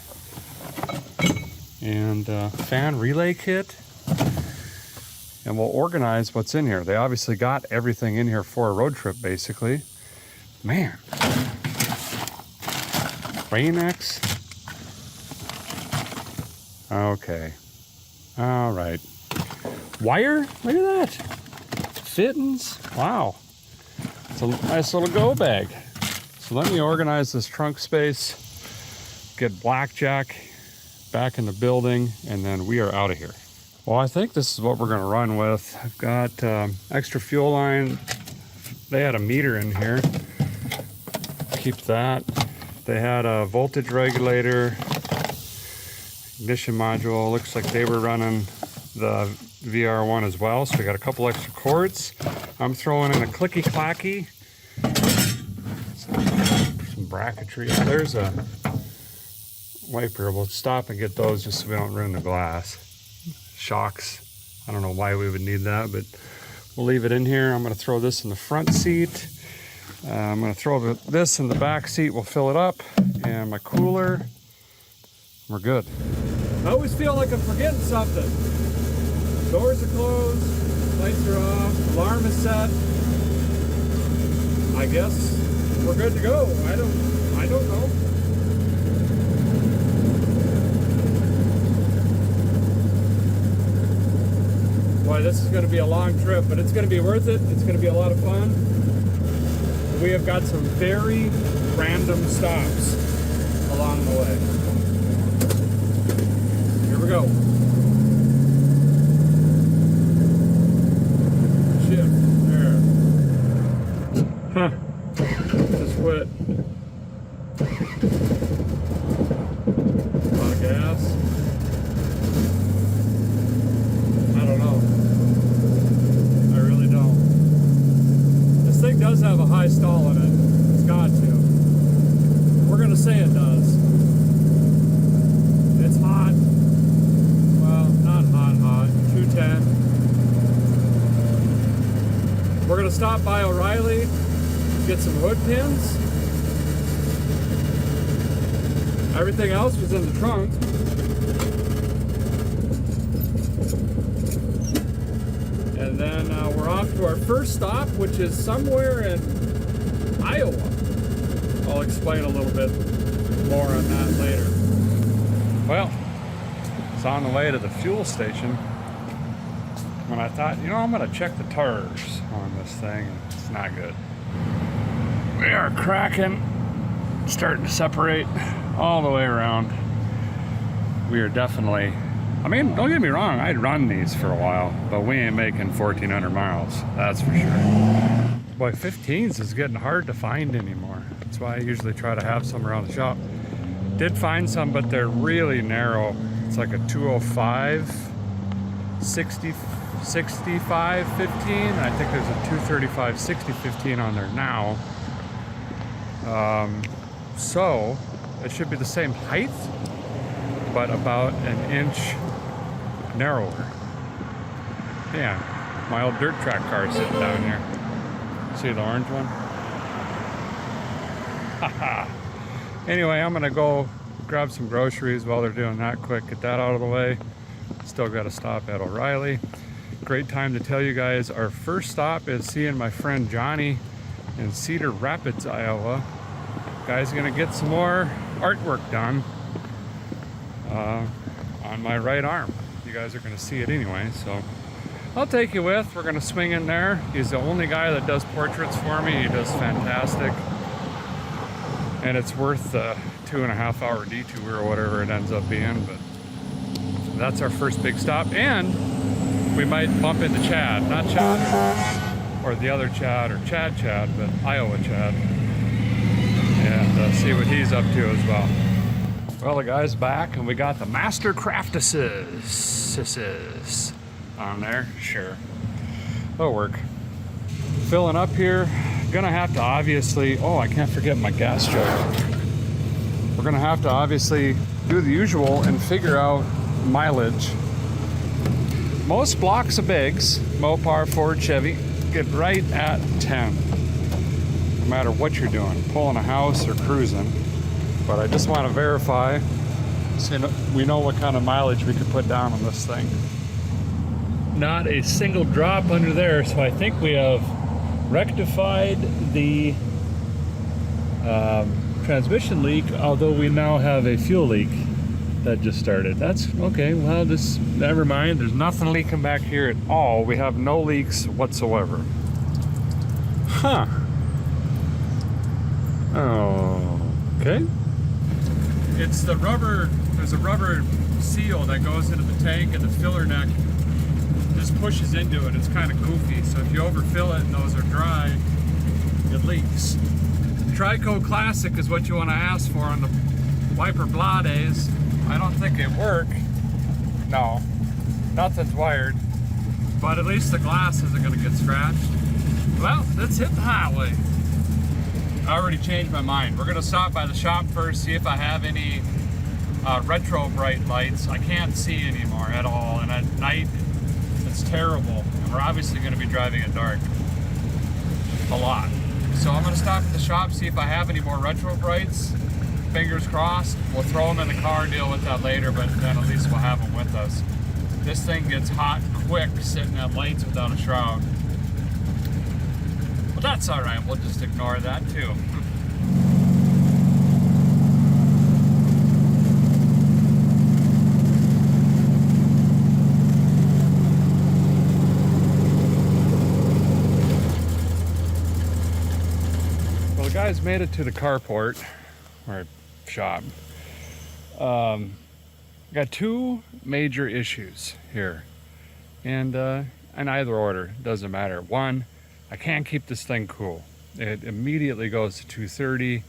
And fan relay kit. And we'll organize what's in here. They obviously got everything in here for a road trip, basically. Man. Rain-X. Okay. All right. Wire? Look at that. Fittings. Wow. It's a nice little go bag. So let me organize this trunk space, get Blackjack back in the building, and then we are out of here. Well, I think this is what we're gonna run with. I've got extra fuel line. They had a meter in here. Keep that. They had a voltage regulator, ignition module. Looks like they were running the VR1 as well, so we got a couple extra cords. I'm throwing in a clicky clacky, some bracketry. There's a wiper. We'll stop and get those just so we don't ruin the glass. Shocks. I don't know why we would need that, but we'll leave it in here. I'm going to throw this in the front seat. I'm going to throw this in the back seat. We'll fill it up. And my cooler. We're good. I always feel like I'm forgetting something. Doors are closed. Lights are off. Alarm is set. I guess we're good to go. I don't know. Boy, this is going to be a long trip, but it's going to be worth it. It's going to be a lot of fun. We have got some very random stops along the way. Here we go. Shift. There. Huh. Just quit. A lot of gas. I don't know. I really don't. This thing does have a high stall in it. It's got to. We're gonna say it does. It's hot. Well, not hot. 210. We're gonna stop by O'Reilly, get some hood pins. Everything else was in the trunk. And then we're off to our first stop, which is somewhere in Iowa. I'll explain a little bit more on that later. Well, it's on the way to the fuel station when I thought, you know, I'm gonna check the tires on this thing, and it's not good. We are cracking, starting to separate all the way around. We are definitely, I mean, don't get me wrong, I'd run these for a while, but we ain't making 1,400 miles, that's for sure. Boy, 15s is getting hard to find anymore. That's why I usually try to have some around the shop. Did find some, but they're really narrow. It's like a 205, 60, 65, 15. I think there's a 235, 60, 15 on there now. So it should be the same height, but about an inch narrower. Yeah, my old dirt track car is sitting down here. See the orange one? Haha. Anyway, I'm gonna go grab some groceries while they're doing that quick, get that out of the way. Still gotta stop at O'Reilly. Great time to tell you guys, our first stop is seeing my friend Johnny in Cedar Rapids, Iowa. Guy's gonna get some more artwork done on my right arm. You guys are gonna see it anyway, so I'll take you with. We're gonna swing in there. He's the only guy that does portraits for me. He does fantastic. And it's worth the 2.5 hour detour or whatever it ends up being, but that's our first big stop. And we might bump into Chad, not Chad or the other Chad or Chad, but Iowa Chad, and see what he's up to as well. Well, the guy's back, and we got the Master Craftises on there. Sure, that'll work. Filling up here. Gonna have to obviously, oh, I can't forget my gas jug. We're gonna have to obviously do the usual and figure out mileage. Most blocks of bigs, Mopar, Ford, Chevy, get right at 10. No matter what you're doing, pulling a house or cruising. But I just want to verify so we know what kind of mileage we could put down on this thing. Not a single drop under there, so I think we have rectified the transmission leak, although we now have a fuel leak that just started. That's okay. Well, just never mind. There's nothing leaking back here at all. We have no leaks whatsoever. Huh. Oh, okay. It's the rubber, there's a rubber seal that goes into the tank, and the filler neck just pushes into it. It's kind of goofy, so if you overfill it and those are dry, it leaks. Trico Classic is what you want to ask for on the wiper blah days. I don't think it worked. No, nothing's wired, but at least the glass isn't going to get scratched. Well, let's hit the highway. I already changed my mind. We're gonna stop by the shop first, see if I have any retro bright lights. I can't see anymore at all, and at night it's terrible. And we're obviously gonna be driving at dark a lot. So I'm gonna stop at the shop, see if I have any more retro brights. Fingers crossed. We'll throw them in the car, deal with that later, but then at least we'll have them with us. This thing gets hot quick sitting at lights without a shroud. But that's all right, we'll just ignore that too. Well, the guys made it to the carport, or shop. Got two major issues here, and in either order, doesn't matter. One, I can't keep this thing cool. It immediately goes to 230.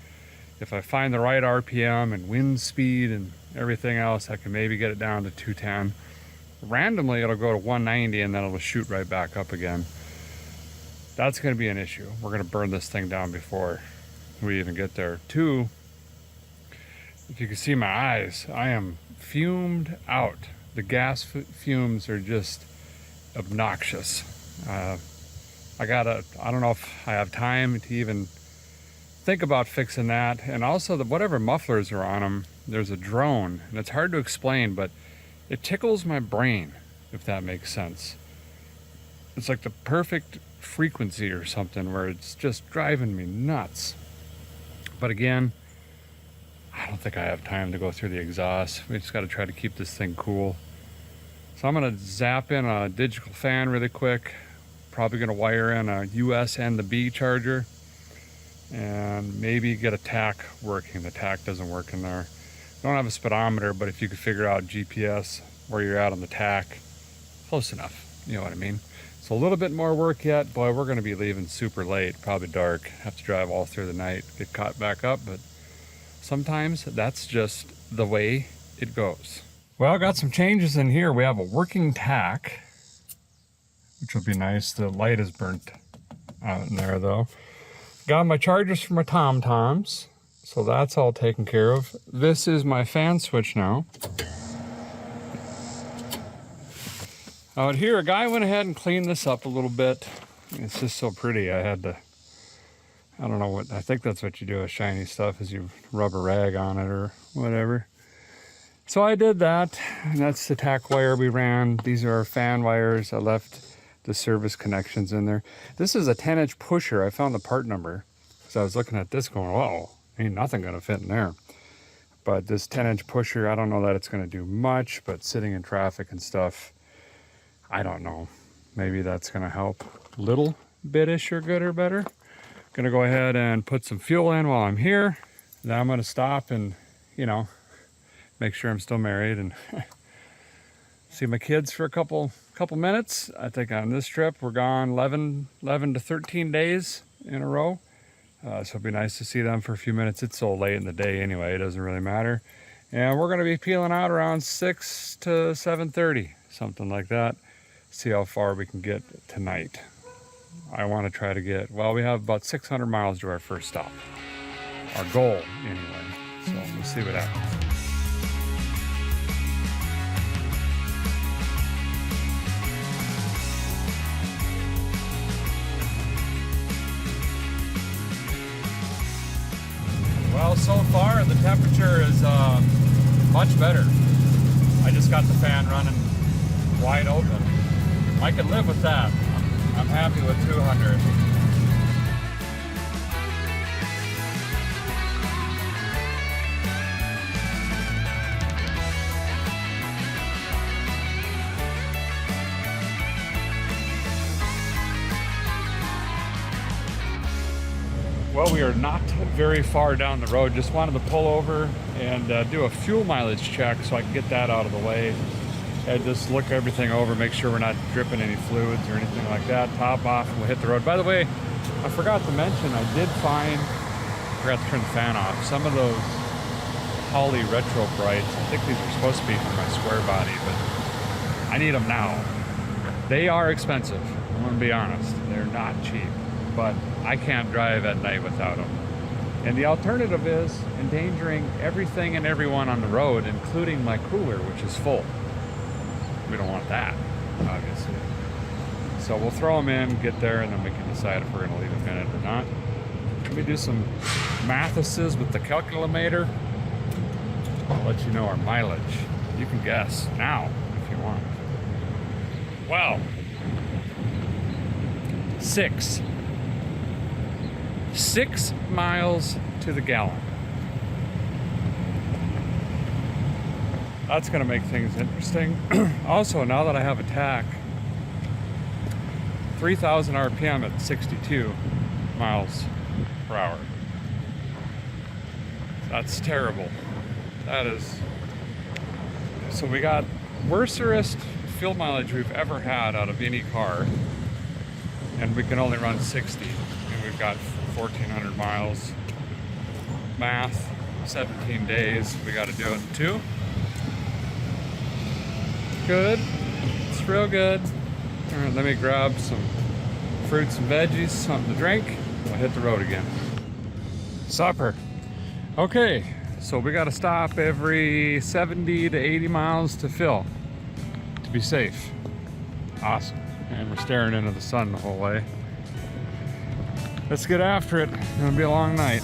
If I find the right RPM and wind speed and everything else, I can maybe get it down to 210. Randomly, it'll go to 190 and then it'll shoot right back up again. That's gonna be an issue. We're gonna burn this thing down before we even get there. Two, if you can see my eyes, I am fumed out. The gas fumes are just obnoxious. I don't know if I have time to even think about fixing that. And also whatever mufflers are on them, there's a drone, and it's hard to explain, but it tickles my brain, if that makes sense. It's like the perfect frequency or something where it's just driving me nuts. But again, I don't think I have time to go through the exhaust. We just got to try to keep this thing cool. So I'm going to zap in a digital fan really quick. Probably going to wire in a US and the B charger, and maybe get a tach working. The tach doesn't work in there. Don't have a speedometer, but if you could figure out GPS where you're at on the tach, close enough. You know what I mean? So a little bit more work yet. Boy, we're going to be leaving super late, probably dark. Have to drive all through the night, get caught back up, but sometimes that's just the way it goes. Well, got some changes in here. We have a working tach, which will be nice. The light is burnt out in there though. Got my chargers for my TomToms, so that's all taken care of. This is my fan switch now. Out here, a guy went ahead and cleaned this up a little bit. It's just so pretty. I don't know what, I think that's what you do with shiny stuff, is you rub a rag on it or whatever. So I did that, and that's the tach wire we ran. These are our fan wires. I left the service connections in there. This is a 10-inch pusher. I found the part number because I was looking at this going, whoa, ain't nothing gonna fit in there. But this 10-inch pusher, I don't know that it's gonna do much, but sitting in traffic and stuff, I don't know. Maybe that's gonna help. Little bit-ish or good or better. Gonna go ahead and put some fuel in while I'm here. Then I'm gonna stop and, make sure I'm still married and see my kids for a couple minutes. I think on this trip we're gone 11 to 13 days in a row. So it'd be nice to see them for a few minutes. It's so late in the day anyway, it doesn't really matter. And we're gonna be peeling out around 6 to 7:30, something like that. See how far we can get tonight. I want to try to get, well, we have about 600 miles to our first stop. Our goal anyway. So we'll see what happens. Well, so far the temperature is much better. I just got the fan running wide open. I can live with that. I'm happy with 200. Well, we are not very far down the road. Just wanted to pull over and do a fuel mileage check so I can get that out of the way. And just look everything over, make sure we're not dripping any fluids or anything like that. Top off and we'll hit the road. By the way, I forgot to mention, I forgot to turn the fan off. Some of those Holley Retro Brights, I think these are supposed to be for my square body, but I need them now. They are expensive, I'm gonna be honest. They're not cheap, but I can't drive at night without them. And the alternative is endangering everything and everyone on the road, including my cooler, which is full. We don't want that, obviously. So we'll throw them in, get there, and then we can decide if we're gonna leave a minute or not. Let me do some mathises with the calculator. I'll let you know our mileage. You can guess now if you want. Well, 6 miles to the gallon. That's gonna make things interesting. Also, now that I have a tach, 3,000 RPM at 62 miles per hour. That's terrible. That is. So we got worstest fuel mileage we've ever had out of any car, and we can only run 60, and we've got 1,400 miles. Math, 17 days. We got to do it in 2. Good. It's real good. All right, let me grab some fruits and veggies, something to drink. We'll hit the road again. Supper. Okay, so we got to stop every 70 to 80 miles to fill to be safe. Awesome. And we're staring into the sun the whole way. Let's get after it. It's gonna be a long night.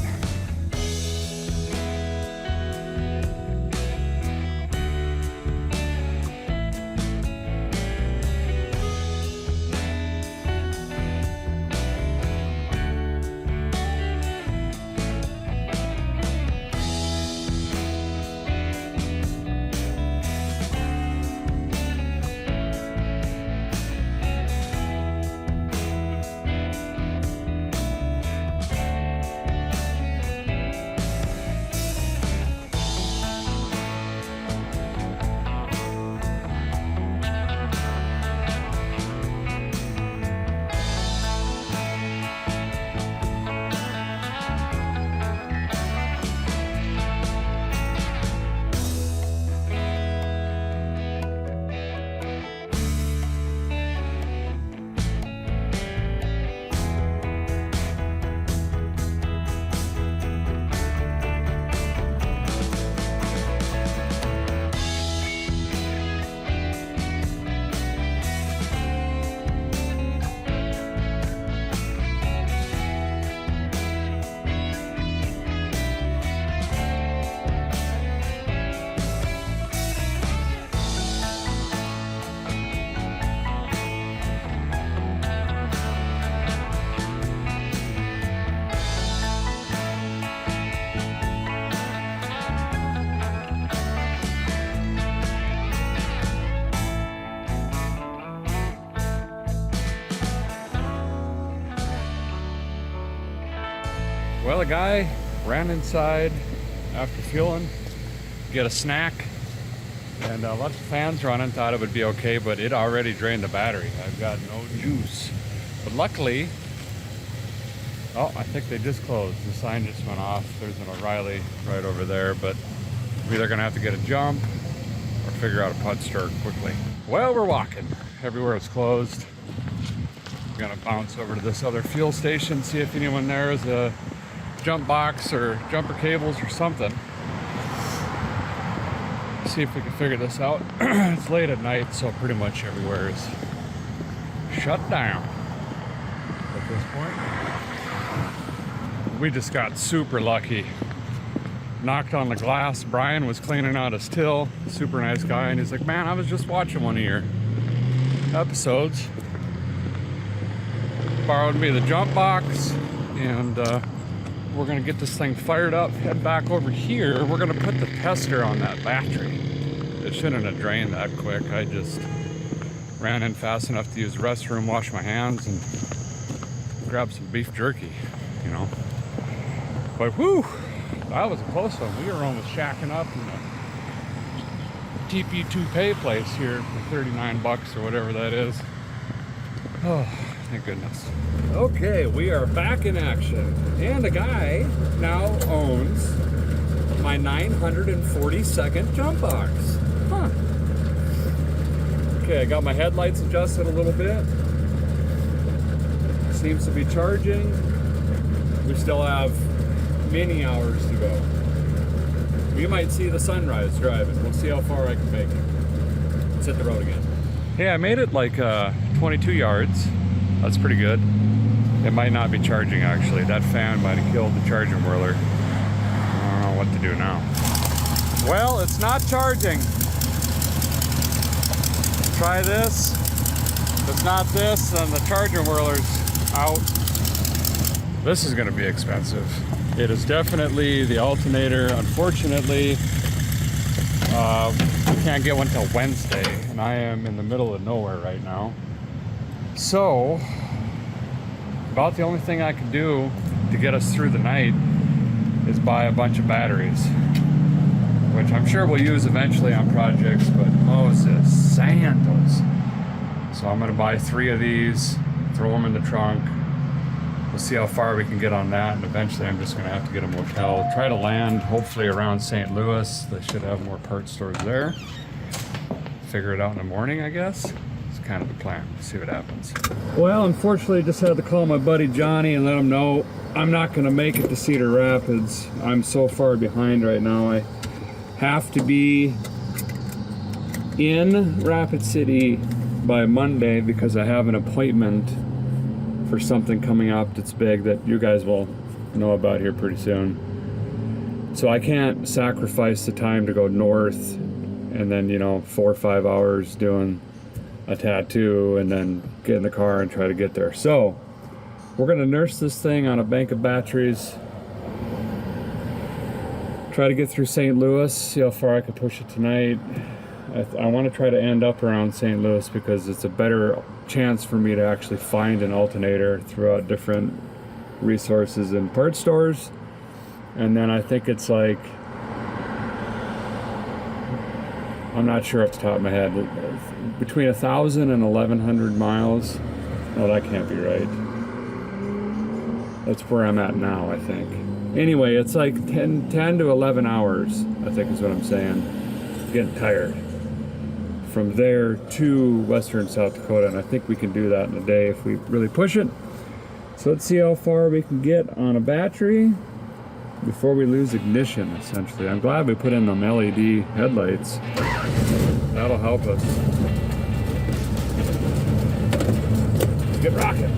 Well, a guy ran inside after fueling, get a snack, And left the fans running, thought it would be okay, but it already drained the battery. I've got no juice. But luckily, oh, I think they just closed. The sign just went off. There's an O'Reilly right over there, but we're either gonna have to get a jump or figure out a pud store quickly. Well, we're walking. Everywhere is closed. I'm gonna bounce over to this other fuel station, see if anyone there is a jump box or jumper cables or something. See if we can figure this out. It's late at night, so pretty much everywhere is shut down at this point. We just got super lucky. Knocked on the glass. Brian was cleaning out his till. Super nice guy, and he's like, man, I was just watching one of your episodes. Borrowed me the jump box, and we're gonna get this thing fired up, head back over here. We're gonna put the tester on that battery. It shouldn't have drained that quick. I just ran in fast enough to use the restroom, wash my hands, and grab some beef jerky, you know. But whew, that was a close one. We were almost shacking up in the TP Toupee place here for 39 bucks or whatever that is. Oh, thank goodness. Okay, we are back in action. And a guy now owns my 942nd jump box. Huh. Okay, I got my headlights adjusted a little bit. Seems to be charging. We still have many hours to go. You might see the sunrise driving. We'll see how far I can make it. Let's hit the road again. Yeah, I made it like 22 yards. That's pretty good. It might not be charging actually. That fan might have killed the charging whirler. I don't know what to do now. Well, it's not charging. Try this. If it's not this, then the charging whirler's out. This is gonna be expensive. It is definitely the alternator. Unfortunately, we can't get one till Wednesday, and I am in the middle of nowhere right now. So, about the only thing I can do to get us through the night is buy a bunch of batteries, which I'm sure we'll use eventually on projects, but Moses, sandals. So I'm gonna buy 3 of these, throw them in the trunk. We'll see how far we can get on that, and eventually I'm just gonna have to get a motel. Try to land hopefully around St. Louis. They should have more parts stores there. Figure it out in the morning, I guess. Kind of the plan. See what happens. Well, unfortunately, just had to call my buddy Johnny and let him know I'm not going to make it to Cedar Rapids. I'm so far behind right now. I have to be in Rapid City by Monday because I have an appointment for something coming up that's big that you guys will know about here pretty soon. So I can't sacrifice the time to go north and then, you know, 4 or 5 hours doing a tattoo and then get in the car and try to get there. So we're gonna nurse this thing on a bank of batteries, try to get through St. Louis, see how far I can push it tonight. I want to try to end up around St. Louis because it's a better chance for me to actually find an alternator throughout different resources and part stores. And then I think it's like, I'm not sure off the top of my head, between 1,000 and 1,100 miles. No, that can't be right. That's where I'm at now, I think. Anyway, it's like 10 to 11 hours, I think is what I'm saying. I'm getting tired. From there to western South Dakota, and I think we can do that in a day if we really push it. So let's see how far we can get on a battery before we lose ignition, essentially. I'm glad we put in them LED headlights. That'll help us. Get rocking.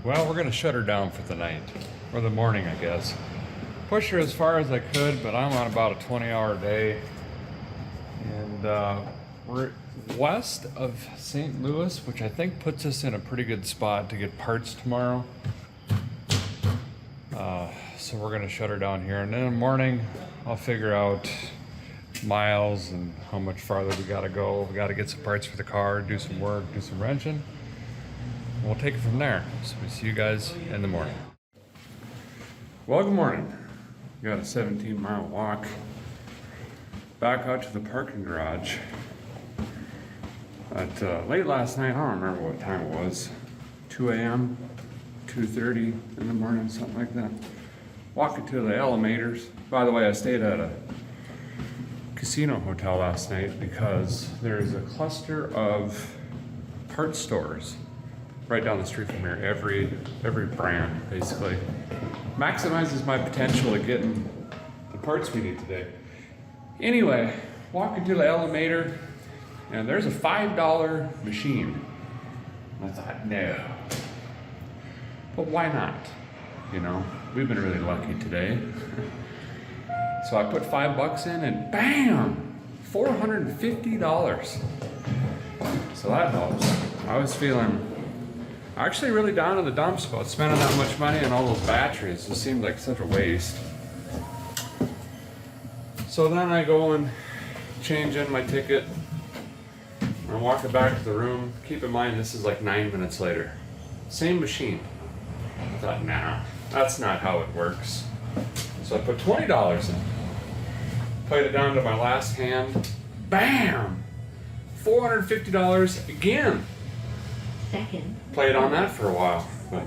Well, we're gonna shut her down for the night, or the morning, I guess. Push her as far as I could, but I'm on about a 20-hour day. And we're west of St. Louis, which I think puts us in a pretty good spot to get parts tomorrow. So we're gonna shut her down here, and then in the morning, I'll figure out miles and how much farther we gotta go. We gotta get some parts for the car, do some work, do some wrenching. We'll take it from there. So we see you guys in the morning.
Well, good morning. Got a 17-mile walk back out to the parking garage. At late last night, I don't remember what time it was, 2 a.m., 2:30 in the morning, something like that. Walking to the elevators. By the way, I stayed at a casino hotel last night because there's a cluster of parts stores right down the street from here. Every brand, basically. Maximizes my potential of getting the parts we need today. Anyway, walking to the elevator, and there's a $5 machine. And I thought, no. But why not? You know, we've been really lucky today. So I put $5 in and bam! $450. So that helps. I was feeling actually really down in the dumps about spending that much money on all those batteries. It seemed like such a waste. So then I go and change in my ticket. I'm walking back to the room. Keep in mind, this is like 9 minutes later. Same machine. I thought, nah, that's not how it works. So I put $20 in. Played it down to my last hand. Bam! $450 again.
Second.
Played on that for a while. But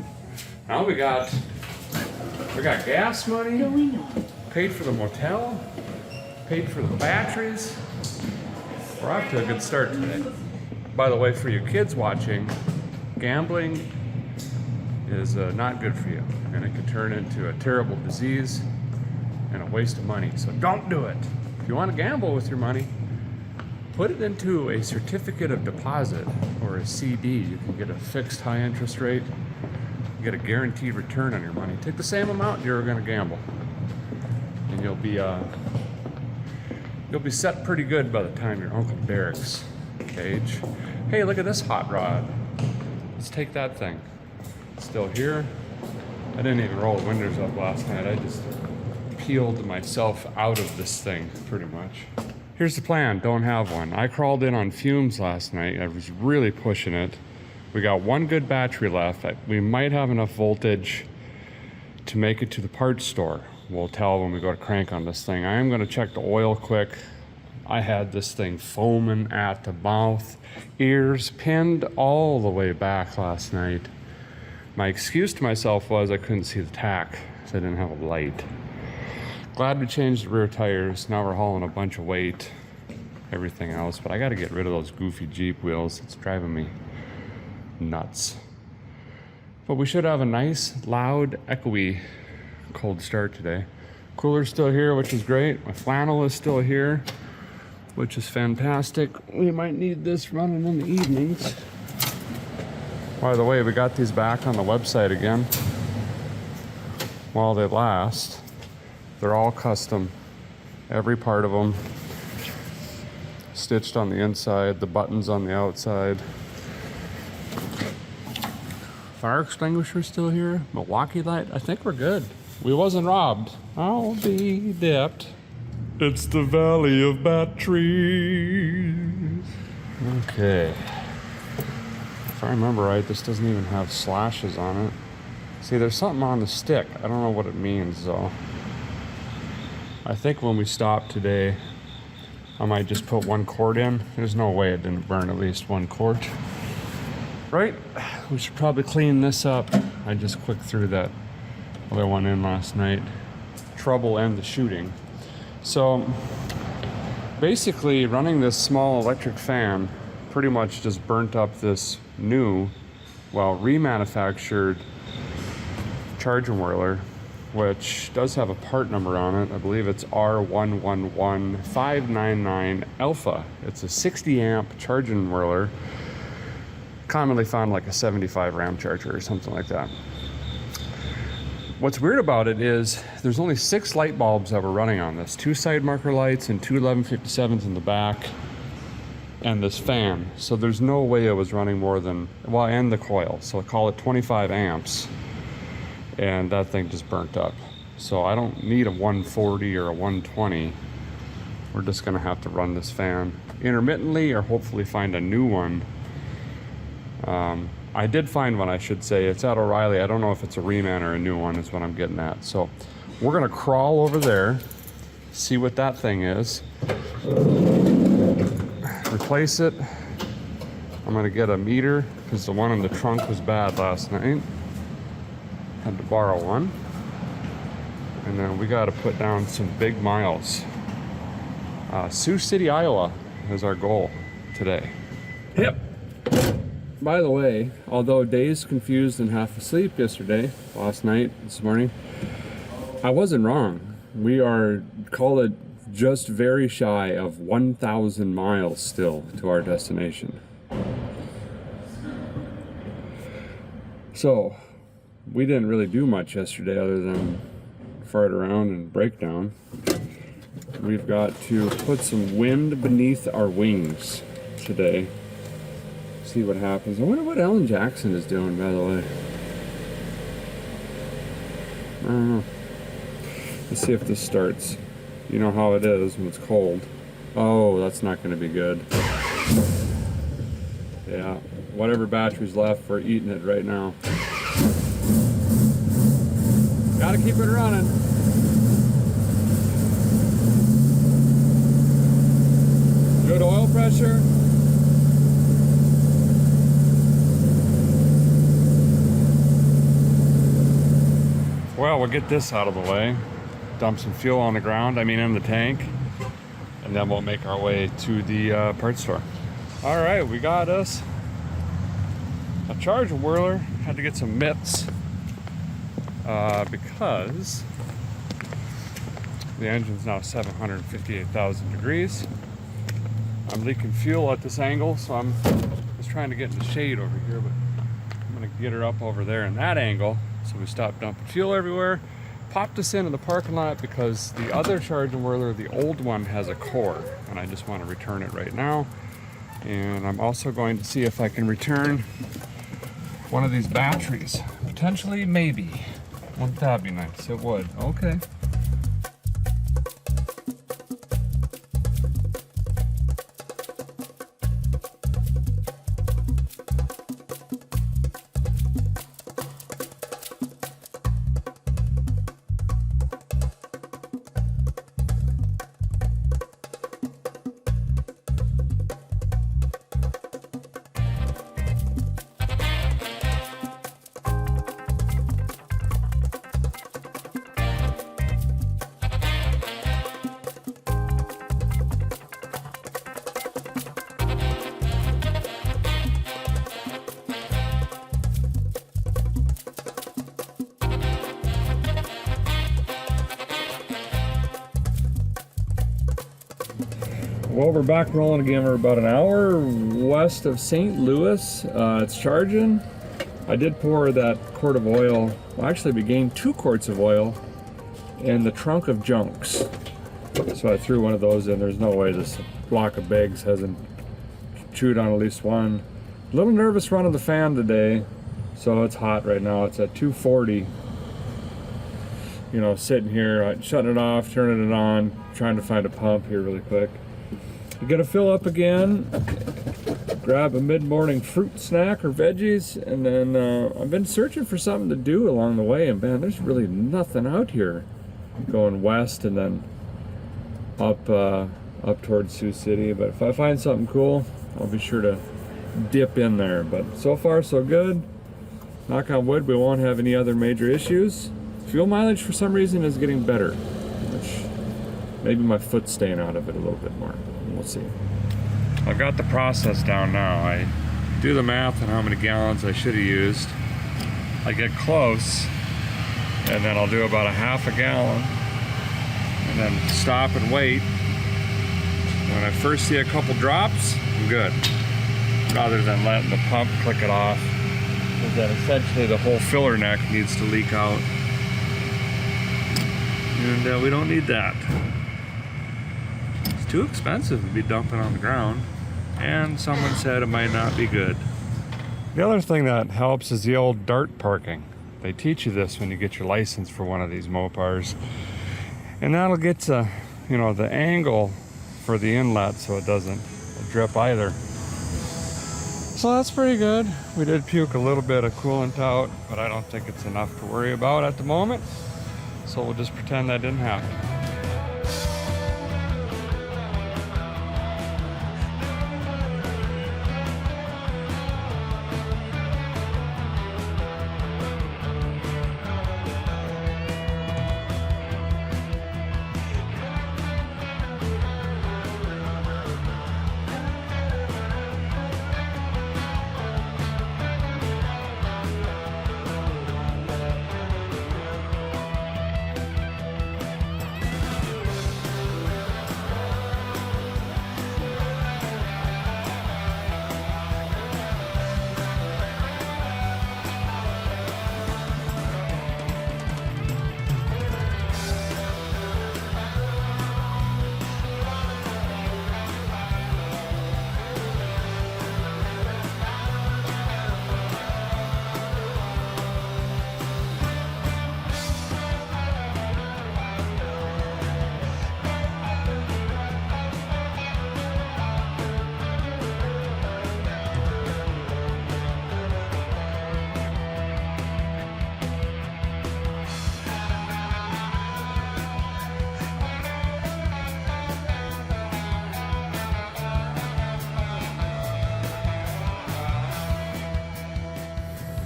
now we got gas money,
Going on.
paid for the motel, paid for the batteries. We're off to a good start today. By the way, for you kids watching, gambling is not good for you, and it can turn into a terrible disease and a waste of money. So don't do it. If you want to gamble with your money, put it into a certificate of deposit or a CD. You can get a fixed high interest rate. You get a guaranteed return on your money. Take the same amount you're going to gamble, and you'll be set pretty good by the time your Uncle Derek's age. Hey, look at this hot rod. Let's take that thing. It's still here. I didn't even roll the windows up last night. I just peeled myself out of this thing, pretty much. Here's the plan, don't have one. I crawled in on fumes last night. I was really pushing it. We got one good battery left. We might have enough voltage to make it to the parts store. We'll tell when we go to crank on this thing. I am gonna check the oil quick. I had this thing foaming at the mouth, ears pinned all the way back last night. My excuse to myself was I couldn't see the tack, so I didn't have a light. Glad we changed the rear tires. Now we're hauling a bunch of weight, everything else, but I gotta get rid of those goofy Jeep wheels. It's driving me nuts. But we should have a nice, loud, echoey cold start today. Cooler's still here, which is great. My flannel is still here, which is fantastic. We might need this running in the evenings. By the way, we got these back on the website again while they last. They're all custom, every part of them stitched on the inside, the buttons on the outside. Fire extinguisher still here, Milwaukee light. I think we're good. We wasn't robbed. I'll be dipped. It's the valley of batteries. Okay. If I remember right, this doesn't even have slashes on it. See, there's something on the stick. I don't know what it means though. I think when we stop today, I might just put one quart in. There's no way it didn't burn at least one quart. Right? We should probably clean this up. I just clicked through that other one in last night. Trouble and the shooting. So basically running this small electric fan pretty much just burnt up this new, well, remanufactured charging whirler, which does have a part number on it. I believe it's R111599 Alpha. It's a 60 amp charging whirler.
commonly found like a 75 RAM charger or something like that. What's weird about it is there's only 6 light bulbs that were running on this. 2 side marker lights and 2 1157s in the back and this fan. So there's no way it was running more than, well, and the coil. So call it 25 amps. And that thing just burnt up. So I don't need a 140 or a 120. We're just gonna have to run this fan intermittently or hopefully find a new one. I did find one, I should say. It's at O'Reilly. I don't know if it's a reman or a new one is what I'm getting at. So we're gonna crawl over there, see what that thing is, replace it. I'm gonna get a meter because the one in the trunk was bad last night. Had to borrow one. And then we gotta put down some big miles. Sioux City, Iowa is our goal today. Yep. By the way, although dazed, confused, and half asleep yesterday, last night, this morning, I wasn't wrong. We are, call it, just very shy of 1,000 miles still to our destination. So, we didn't really do much yesterday other than fart around and break down. We've got to put some wind beneath our wings today. See what happens. I wonder what Ellen Jackson is doing, by the way. I don't know. Let's see if this starts. You know how it is when it's cold. Oh, that's not going to be good. Yeah, whatever battery's left, we're eating it right now. Gotta keep it running. Good oil pressure. Well, we'll get this out of the way. Dump some fuel on the ground, in the tank. And then we'll make our way to the parts store. All right, we got us a charger whirler. Had to get some mitts because the engine's now 758,000 degrees. I'm leaking fuel at this angle, so I'm just trying to get in the shade over here, but I'm gonna get her up over there in that angle. So we stopped dumping fuel everywhere. Popped this in the parking lot because the other charger whirler, the old one, has a cord, and I just want to return it right now. And I'm also going to see if I can return one of these batteries. Potentially, maybe. Wouldn't that be nice? It would. Okay. Well, we're back rolling again. We're about an hour west of St. Louis. It's charging. I did pour that quart of oil. Well, actually, we gained 2 quarts of oil in the trunk of junks. So I threw one of those in. There's no way this block of bags hasn't chewed on at least one. A little nervous running the fan today. So it's hot right now. It's at 240. You know, sitting here, shutting it off, turning it on, trying to find a pump here really quick. We're gonna fill up again, grab a mid-morning fruit snack or veggies, and then I've been searching for something to do along the way, and man, there's really nothing out here. Going west and then up towards Sioux City, but if I find something cool, I'll be sure to dip in there. But so far so good. Knock on wood, we won't have any other major issues. Fuel mileage for some reason is getting better, which maybe my foot's staying out of it a little bit more. We'll see. I've got the process down now. I do the math on how many gallons I should have used. I get close, and then I'll do about a half a gallon, and then stop and wait. When I first see a couple drops, I'm good. rather than letting the pump click it off, is that essentially the whole filler neck needs to leak out. And we don't need that. It's too expensive to be dumping on the ground. And someone said it might not be good. The other thing that helps is the old dart parking. They teach you this when you get your license for one of these Mopars. And that'll get to, you know, the angle for the inlet so it doesn't drip either. So that's pretty good. We did puke a little bit of coolant out, but I don't think it's enough to worry about at the moment. So we'll just pretend that didn't happen.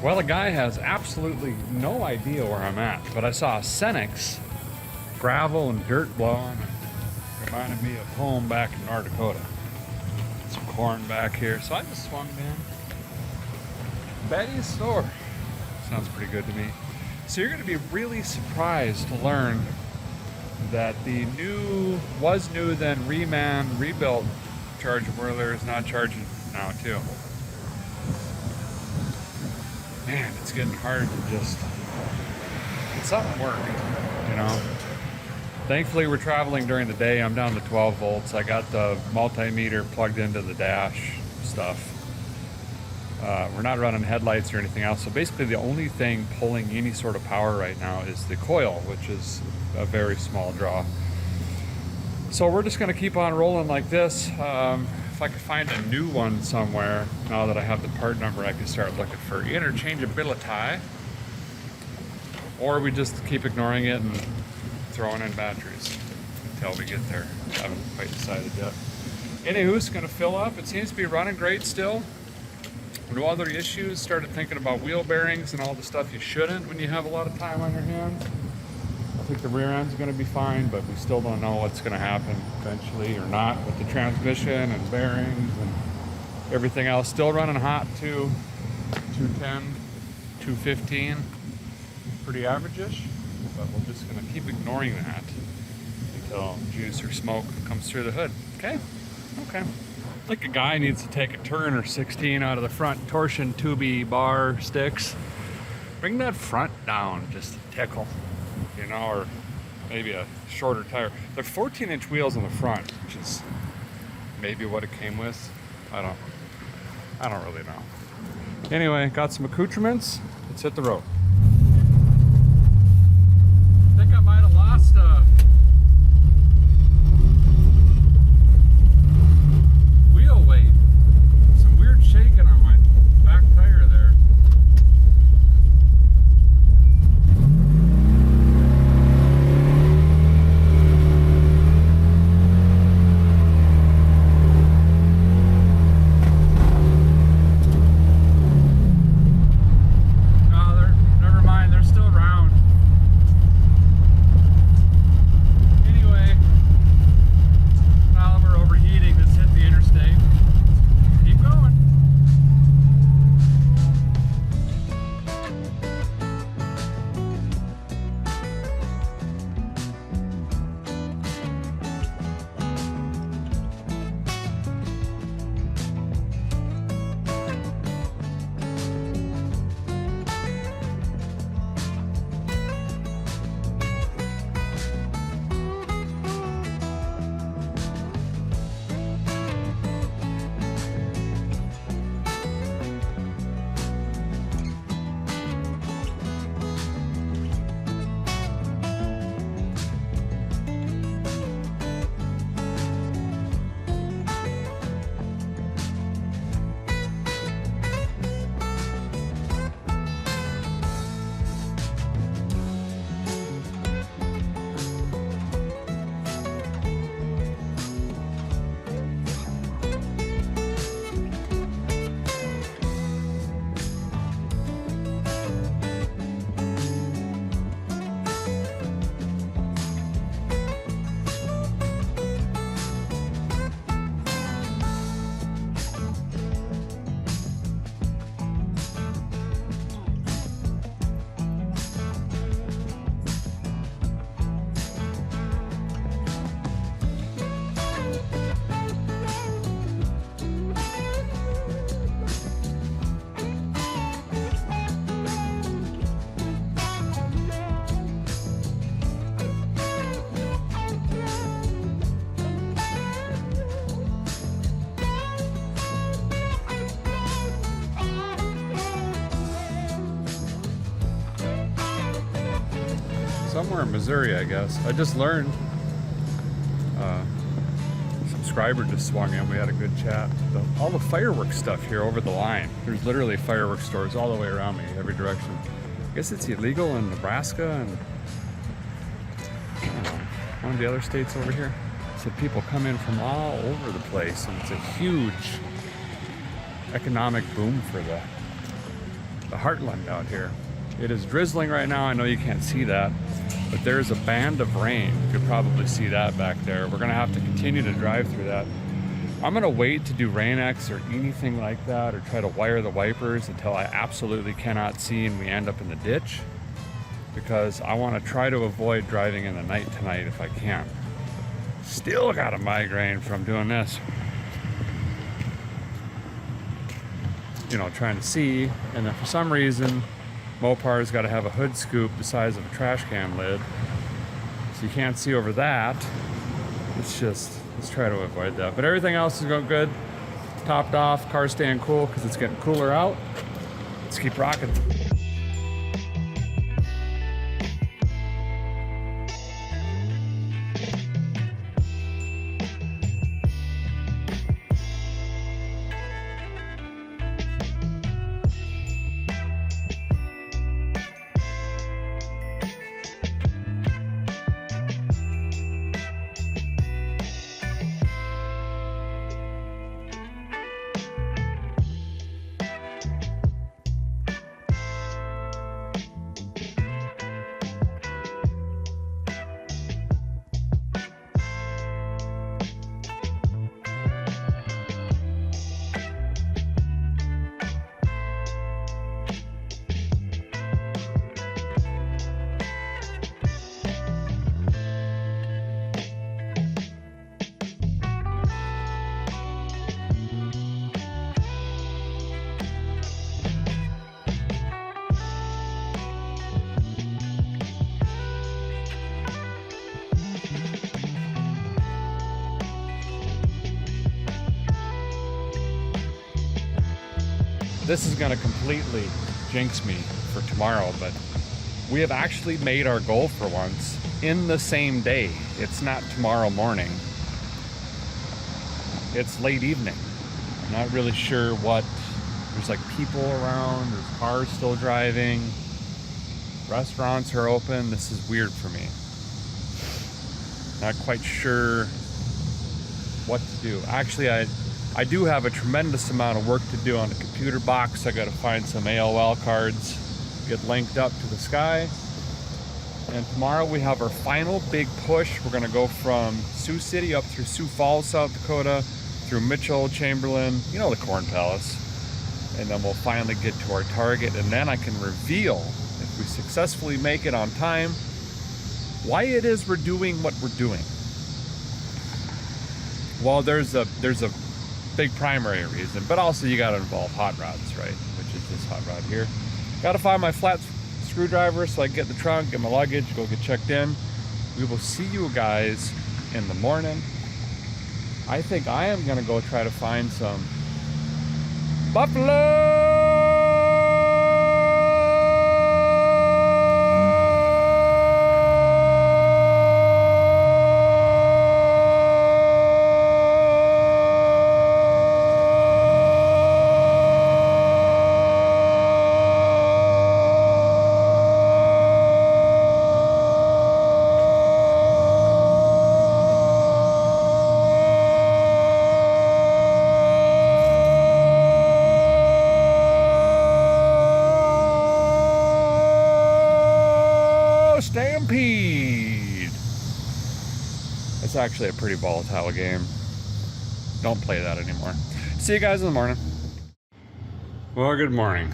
Well, the guy has absolutely no idea where I'm at, but I saw a Cenex, gravel and dirt blowing. It reminded me of home back in North Dakota. Some corn back here, so I just swung in. Betty's store. Sounds pretty good to me. So you're going to be really surprised to learn that the was new then rebuilt charger boiler is not charging now too. Man, it's getting hard to just get something work, you know. Thankfully, we're traveling during the day. I'm down to 12 volts. I got the multimeter plugged into the dash stuff. We're not running headlights or anything else. So basically, the only thing pulling any sort of power right now is the coil, which is a very small draw. So we're just going to keep on rolling like this. If I could find a new one somewhere, now that I have the part number, I can start looking for interchangeability. Or we just keep ignoring it and throwing in batteries until we get there. I haven't quite decided yet. Anywho, it's going to fill up. It seems to be running great still. No other issues. Started thinking about wheel bearings and all the stuff you shouldn't when you have a lot of time on your hands. I think the rear end's going to be fine, but we still don't know what's going to happen eventually or not with the transmission and bearings and everything else. Still running hot too. 210, 215, pretty average-ish, but we're just going to keep ignoring that until juice or smoke comes through the hood. Okay? Okay. I think a guy needs to take a turn or 16 out of the front torsion tubey bar sticks. Bring that front down just to tickle. You know, or maybe a shorter tire. They're 14-inch wheels on the front, which is maybe what it came with. I don't really know. Anyway, got some accoutrements. Let's hit the road. I think I might have lost wheel weight. Some weird shaking on my back tire there. somewhere in Missouri, I guess. I just learned. Subscriber just swung in. We had a good chat. All the fireworks stuff here over the line. There's literally fireworks stores all the way around me, every direction. I guess it's illegal in Nebraska and I don't know, one of the other states over here. So people come in from all over the place, and it's a huge economic boom for the heartland out here. It is drizzling right now. I know you can't see that, but there's a band of rain. You could probably see that back there. We're gonna have to continue to drive through that. I'm gonna wait to do Rain-X or anything like that, or try to wire the wipers until I absolutely cannot see and we end up in the ditch, because I wanna try to avoid driving in the night tonight if I can. Still got a migraine from doing this. You know, trying to see, and then for some reason, Mopar's got to have a hood scoop the size of a trash can lid, so you can't see over that. It's just, let's try to avoid that. But everything else is going good. Topped off, car's staying cool because it's getting cooler out. Let's keep rocking. This is gonna completely jinx me for tomorrow, but we have actually made our goal for once in the same day. It's not tomorrow morning. It's late evening. I'm not really sure what, there's like people around, there's cars still driving, restaurants are open. This is weird for me. Not quite sure what to do. Actually, I do have a tremendous amount of work to do on the computer box. I gotta find some AOL cards, get linked up to the sky. And tomorrow we have our final big push. We're gonna go from Sioux City up through Sioux Falls, South Dakota, through Mitchell, Chamberlain, you know, the Corn Palace. And then we'll finally get to our target, and then I can reveal, if we successfully make it on time, why it is we're doing what we're doing. Well, there's a big primary reason, but also you got to involve hot rods, right? Which is this hot rod here. Got to find my flat screwdriver so I can get the trunk, get my luggage, go get checked in. We will see you guys in the morning. I think I am gonna go try to find some buffalo. Stampede. It's actually a pretty volatile game. Don't play that anymore. See you guys in the morning.
Well, good morning.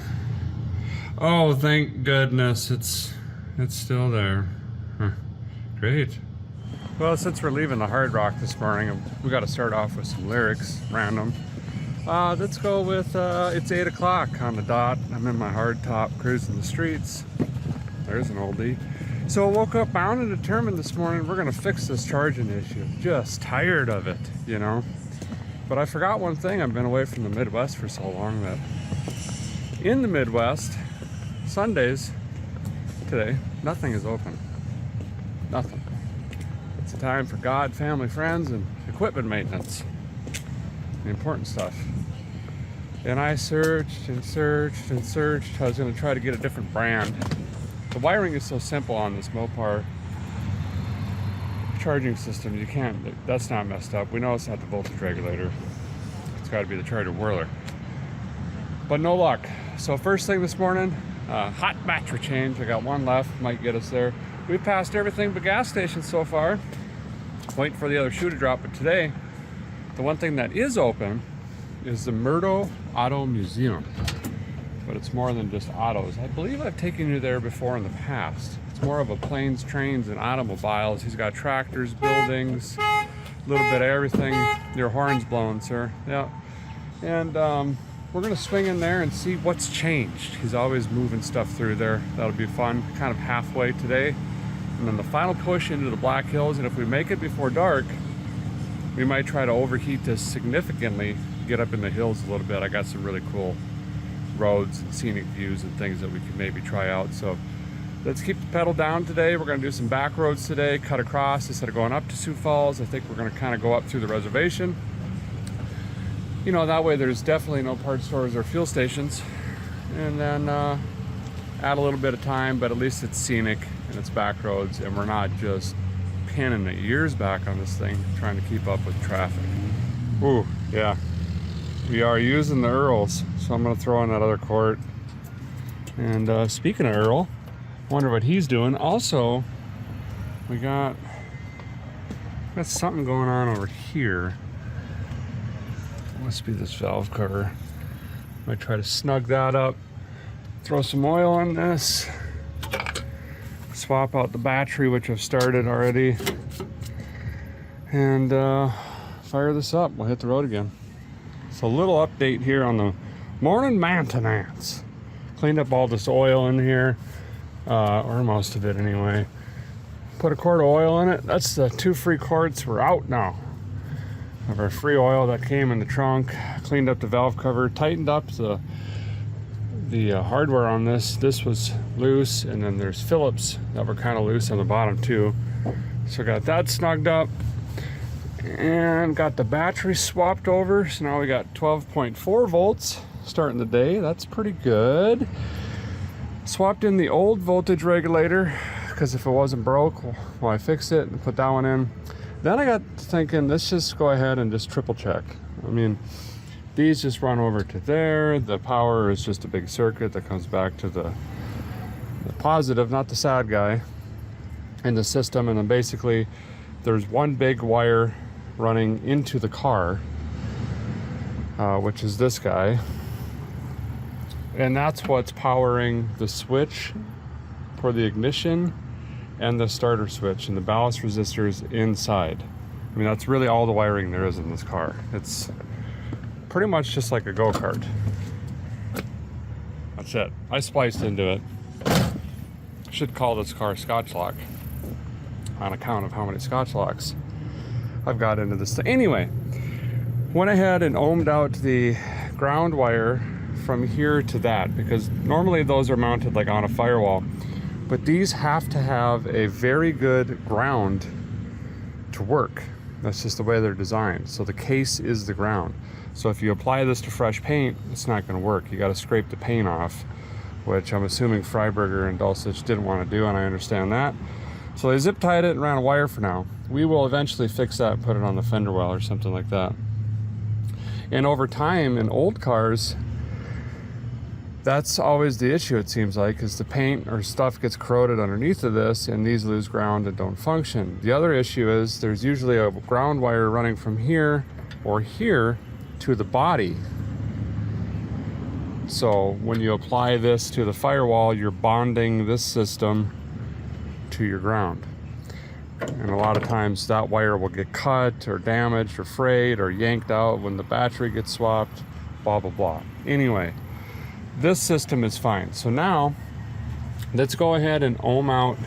Oh, thank goodness it's still there. Huh. Great.
Well, since we're leaving the Hard Rock this morning, we got to start off with some lyrics, random. Let's go with it's 8 o'clock on the dot. I'm in my hard top cruising the streets. There's an oldie. So I woke up bound and determined this morning we're gonna fix this charging issue. Just tired of it, you know. But I forgot one thing. I've been away from the Midwest for so long that in the Midwest, Sundays today, nothing is open. Nothing. It's a time for God, family, friends, and equipment maintenance. The important stuff. And I searched and searched and searched. I was going to try to get a different brand. The wiring is so simple on this Mopar charging system. You can't, that's not messed up. We know it's not the voltage regulator. It's got to be the charger whirler. But no luck. So first thing this morning, hot battery change. I got one left, might get us there. We've passed everything but gas stations so far. Waiting for the other shoe to drop. But today, the one thing that is open is the Murdo Auto Museum. But it's more than just autos. I believe I've taken you there before in the past. It's more of a planes, trains, and automobiles. He's got tractors, buildings, a little bit of everything. Your horn's blowing, sir. Yeah. And we're gonna swing in there and see what's changed. He's always moving stuff through there. That'll be fun. Kind of halfway today. And then the final push into the Black Hills. And if we make it before dark, we might try to overheat this significantly, get up in the hills a little bit. I got some really cool roads and scenic views and things that we can maybe try out. So let's keep the pedal down today. We're gonna do some back roads today, cut across instead of going up to Sioux Falls. I think we're gonna kind of go up through the reservation. You know, that way there's definitely no parts stores or fuel stations. And then add a little bit of time, but at least it's scenic and it's back roads and we're not just pinning the ears back on this thing trying to keep up with traffic. Ooh, yeah. We are using the Earls, so I'm gonna throw in that other quart. And speaking of Earl, I wonder what he's doing. Also, we got something going on over here. Must be this valve cover. Might try to snug that up. Throw some oil on this. Swap out the battery, which I've started already. And fire this up. We'll hit the road again. So a little update here on the morning maintenance. Cleaned up all this oil in here, or most of it anyway. Put a quart of oil in it. That's the 2 free quarts. We're out now of our free oil that came in the trunk. Cleaned up the valve cover, tightened up the hardware on this. This was loose, and then there's Phillips that were kind of loose on the bottom too. So got that snugged up. And got the battery swapped over, so now we got 12.4 volts starting the day. That's pretty good. Swapped in the old voltage regulator because if it wasn't broke, well, I fixed it and put that one in. Then I got thinking, let's just go ahead and just triple check. I mean, these just run over to there. The power is just a big circuit that comes back to the positive, not the sad guy, in the system. And then basically there's one big wire running into the car, which is this guy, and that's what's powering the switch for the ignition and the starter switch and the ballast resistors inside. I mean, that's really all the wiring there is in this car. It's pretty much just like a go-kart. That's it. I spliced into it. Should call this car Scotch Lock on account of how many Scotch locks I've got into this thing. Anyway, went ahead and ohmed out the ground wire from here to that, because normally those are mounted like on a firewall, but these have to have a very good ground to work. That's just the way they're designed. So the case is the ground. So if you apply this to fresh paint, it's not going to work. You got to scrape the paint off, which I'm assuming Freiberger and Dulcich didn't want to do, and I understand that. So they zip tied it and ran a wire for now. We will eventually fix that and put it on the fender well or something like that. And over time in old cars, that's always the issue, it seems like, is the paint or stuff gets corroded underneath of this and these lose ground and don't function. The other issue is there's usually a ground wire running from here or here to the body. So when you apply this to the firewall, you're bonding this system to your ground. And a lot of times that wire will get cut or damaged or frayed or yanked out when the battery gets swapped, blah, blah, blah. Anyway, this system is fine. So now let's go ahead and ohm out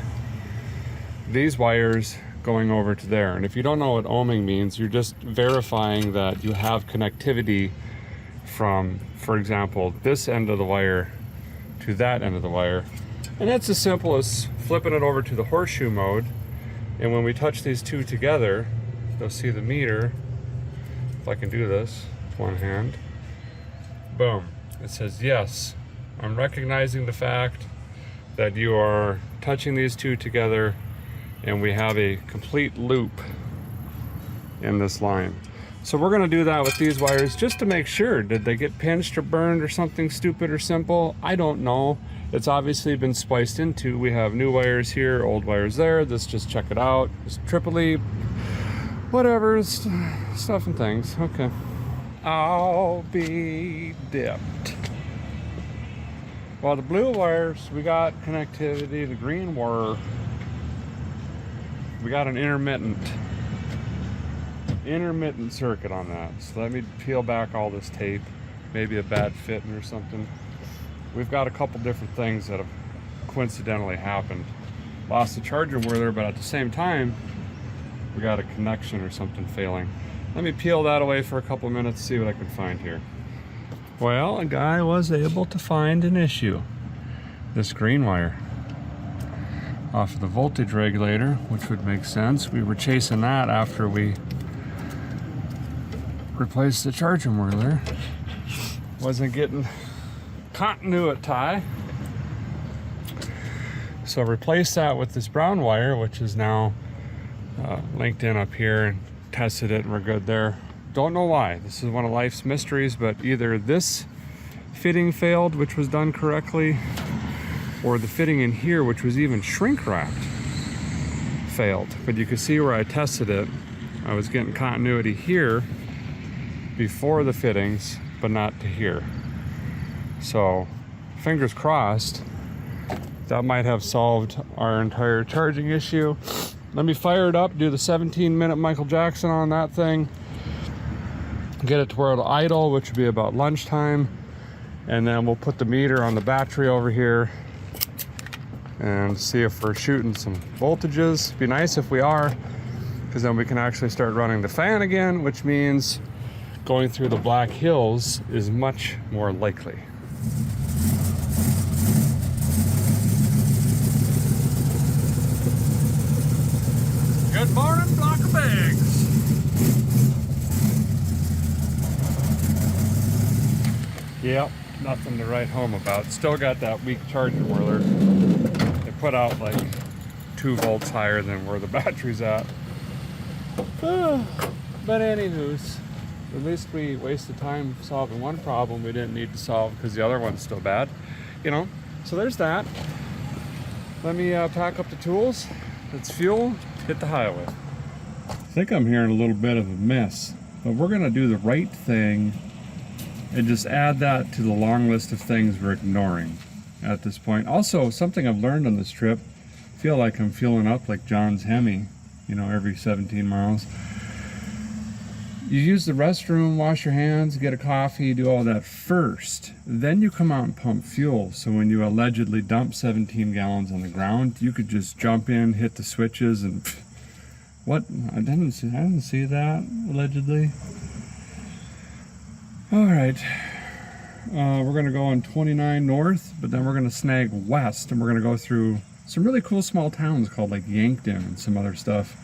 these wires going over to there. And if you don't know what ohming means, you're just verifying that you have connectivity from, for example, this end of the wire to that end of the wire. And that's as simple as flipping it over to the horseshoe mode And when we touch these two together, you'll see the meter. If I can do this with one hand, boom, it says yes, I'm recognizing the fact that you are touching these two together, and we have a complete loop in this line. So we're gonna do that with these wires just to make sure. Did they get pinched or burned or something stupid or simple? I don't know. It's obviously been spliced into. We have new wires here, old wires there. Let's just check it out. It's triple whatever, stuff and things. Okay. I'll be dipped. Well, the blue wires, we got connectivity. The green wire, we got an intermittent circuit on that. So let me peel back all this tape. Maybe a bad fitting or something. We've got a couple different things that have coincidentally happened. Lost the charger whirler, but at the same time, we got a connection or something failing. Let me peel that away for a couple minutes, see what I can find here. Well, a guy was able to find an issue. This green wire off of the voltage regulator, which would make sense. We were chasing that after we replaced the charger whirler. Wasn't getting continuity. So replace that with this brown wire, which is now linked in up here, and tested it and we're good there. Don't know why. This is one of life's mysteries, but either this fitting failed, which was done correctly, or the fitting in here, which was even shrink wrapped, failed. But you can see where I tested it. I was getting continuity here before the fittings, but not to here. So fingers crossed, that might have solved our entire charging issue. Let me fire it up, do the 17-minute Michael Jackson on that thing, get it to where it'll idle, which will be about lunchtime, and then we'll put the meter on the battery over here and see if we're shooting some voltages. Be nice if we are, because then we can actually start running the fan again, which means going through the Black Hills is much more likely. Good morning, block of eggs. Yep, nothing to write home about. Still got that weak charger whirler. They put out like 2 volts higher than where the battery's at. But anywho's, at least we wasted time solving one problem we didn't need to solve because the other one's still bad. You know, so there's that. Let me pack up the tools. Let's fuel, hit the highway. I think I'm hearing a little bit of a mess, but we're gonna do the right thing and just add that to the long list of things we're ignoring at this point. Also, something I've learned on this trip, I feel like I'm fueling up like John's Hemi, you know, every 17 miles. You use the restroom, wash your hands, get a coffee, do all that first. Then you come out and pump fuel. So when you allegedly dump 17 gallons on the ground, you could just jump in, hit the switches, and what? I didn't see that, allegedly. All right, we're gonna go on 29 north, but then we're gonna snag west, and we're gonna go through some really cool small towns called like Yankton and some other stuff.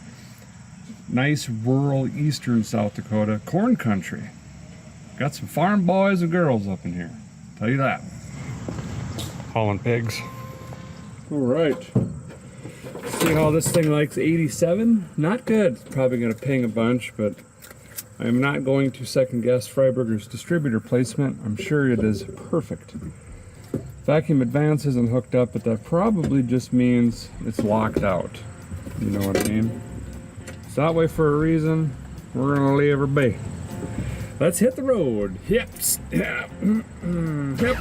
Nice rural eastern South Dakota, corn country. Got some farm boys and girls up in here, tell you that. Hauling pigs. All right, see how this thing likes 87? Not good. It's probably gonna ping a bunch, but I'm not going to second guess Freiberger's distributor placement. I'm sure it is perfect. Vacuum Advance isn't hooked up, but that probably just means it's locked out. You know what I mean? It's that way for a reason. We're gonna leave her be. Let's hit the road. Yep. Yep. Yep.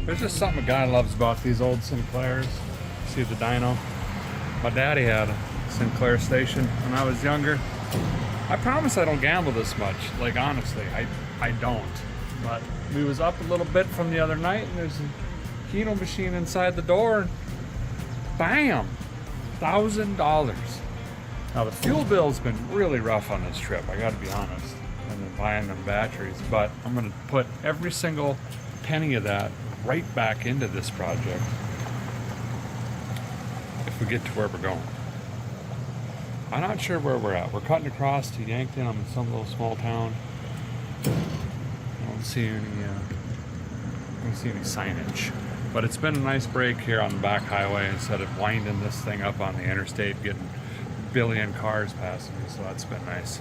There's just something a guy loves about these old Sinclairs. See the dyno? My daddy had a Sinclair station when I was younger. I promise I don't gamble this much. Like honestly, I don't. But We was up a little bit from the other night, and there's a Keno machine inside the door. And bam, $1,000. Now the fuel bill's been really rough on this trip, I gotta be honest, and then buying them batteries, but I'm gonna put every single penny of that right back into this project if we get to where we're going. I'm not sure where we're at. We're cutting across to Yankton. I'm in some little small town. I don't see any signage. But it's been a nice break here on the back highway instead of winding this thing up on the interstate, getting a billion cars passing me, so that's been nice.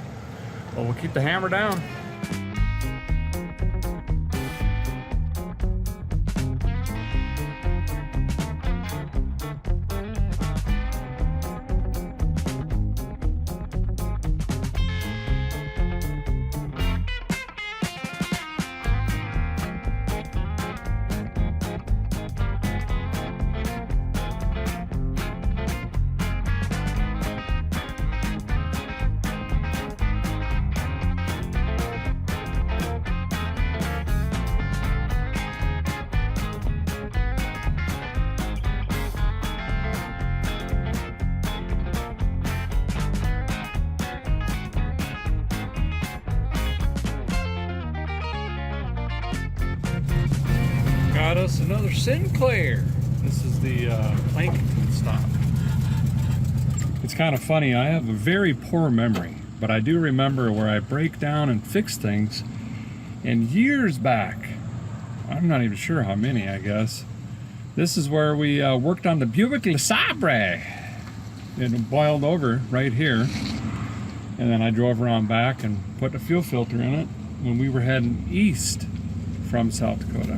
Well, we'll keep the hammer down. Got us another Sinclair. This is the Plankton stop. It's kind of funny, I have a very poor memory, but I do remember where I break down and fix things. And years back, I'm not even sure how many, I guess, this is where we worked on the Buick LeSabre. It boiled over right here. And then I drove around back and put a fuel filter in it when we were heading east from South Dakota.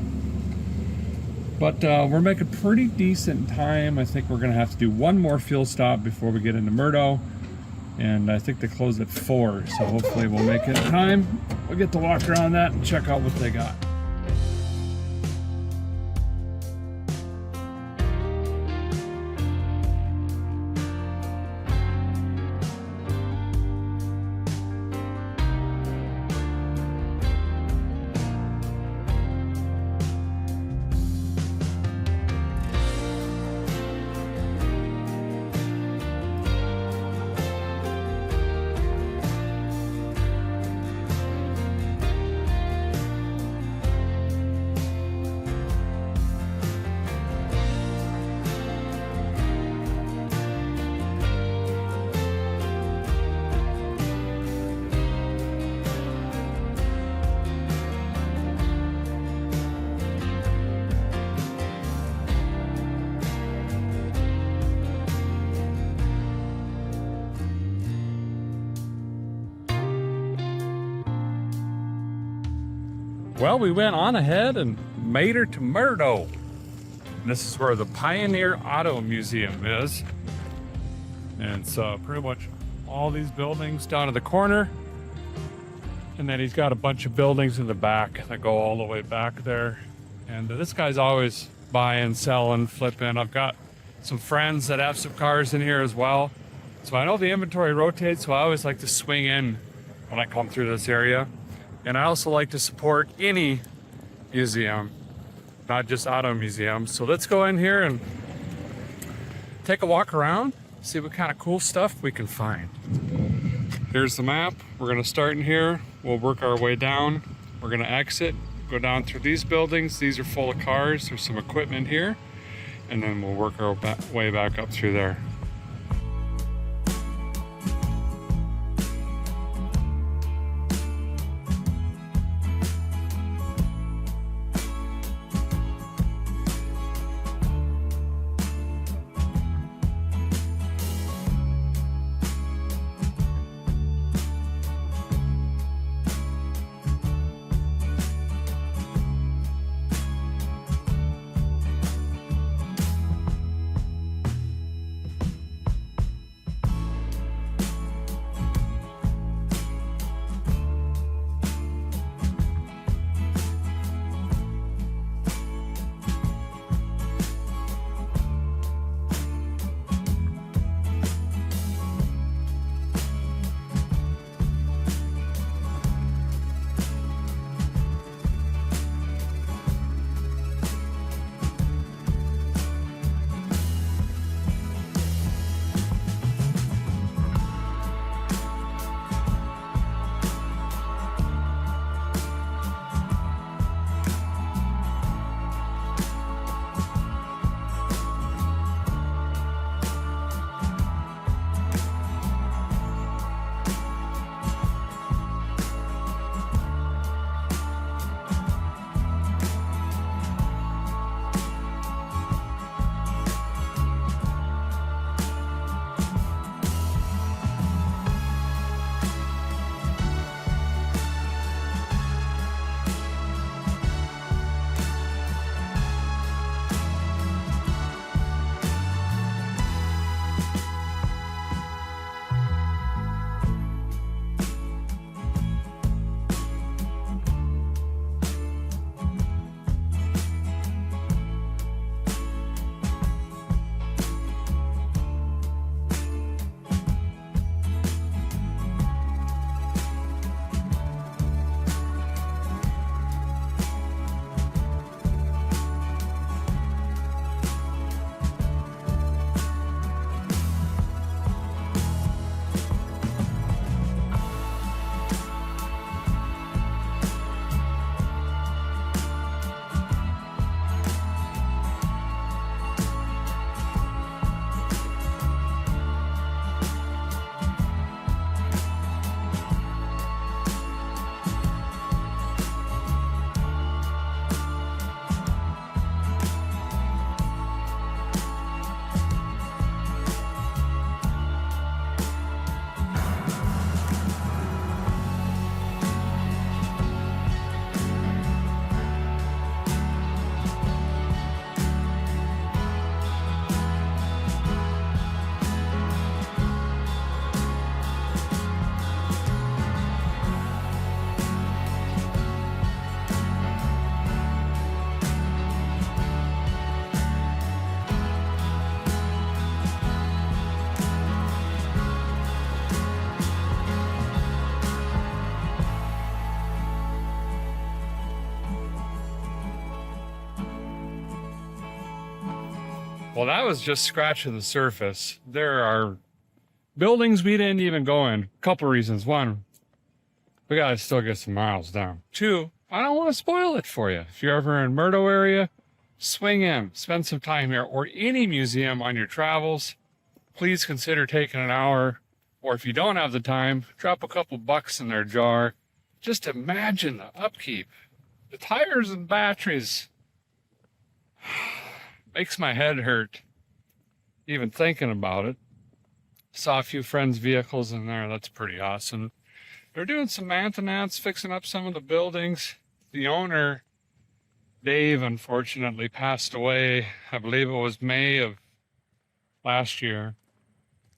But we're making pretty decent time. I think we're gonna have to do one more fuel stop before we get into Murdo. And I think they close at 4, so hopefully we'll make it in time. We'll get to walk around that and check out what they got. Well, we went on ahead and made her to Murdo. This is where the Pioneer Auto Museum is. And so pretty much all these buildings down to the corner. And then he's got a bunch of buildings in the back that go all the way back there. And this guy's always buying, selling, flipping. I've got some friends that have some cars in here as well. So I know the inventory rotates, so I always like to swing in when I come through this area. And I also like to support any museum, not just auto museums. So let's go in here and take a walk around, see what kind of cool stuff we can find. Here's the map. We're gonna start in here. We'll work our way down. We're gonna exit, go down through these buildings. These are full of cars. There's some equipment here. And then we'll work our way back up through there. Well, that was just scratching the surface. There are buildings we didn't even go in. Couple reasons. One, we gotta still get some miles down. Two, I don't want to spoil it for you. If you're ever in Murdo area, swing in, spend some time here, or any museum on your travels. Please consider taking an hour, or if you don't have the time, drop a couple bucks in their jar. Just imagine the upkeep. The tires and batteries. Makes my head hurt even thinking about it. Saw a few friends' vehicles in there. That's pretty awesome. They're doing some maintenance, fixing up some of the buildings. The owner, Dave, unfortunately passed away. I believe it was May of last year.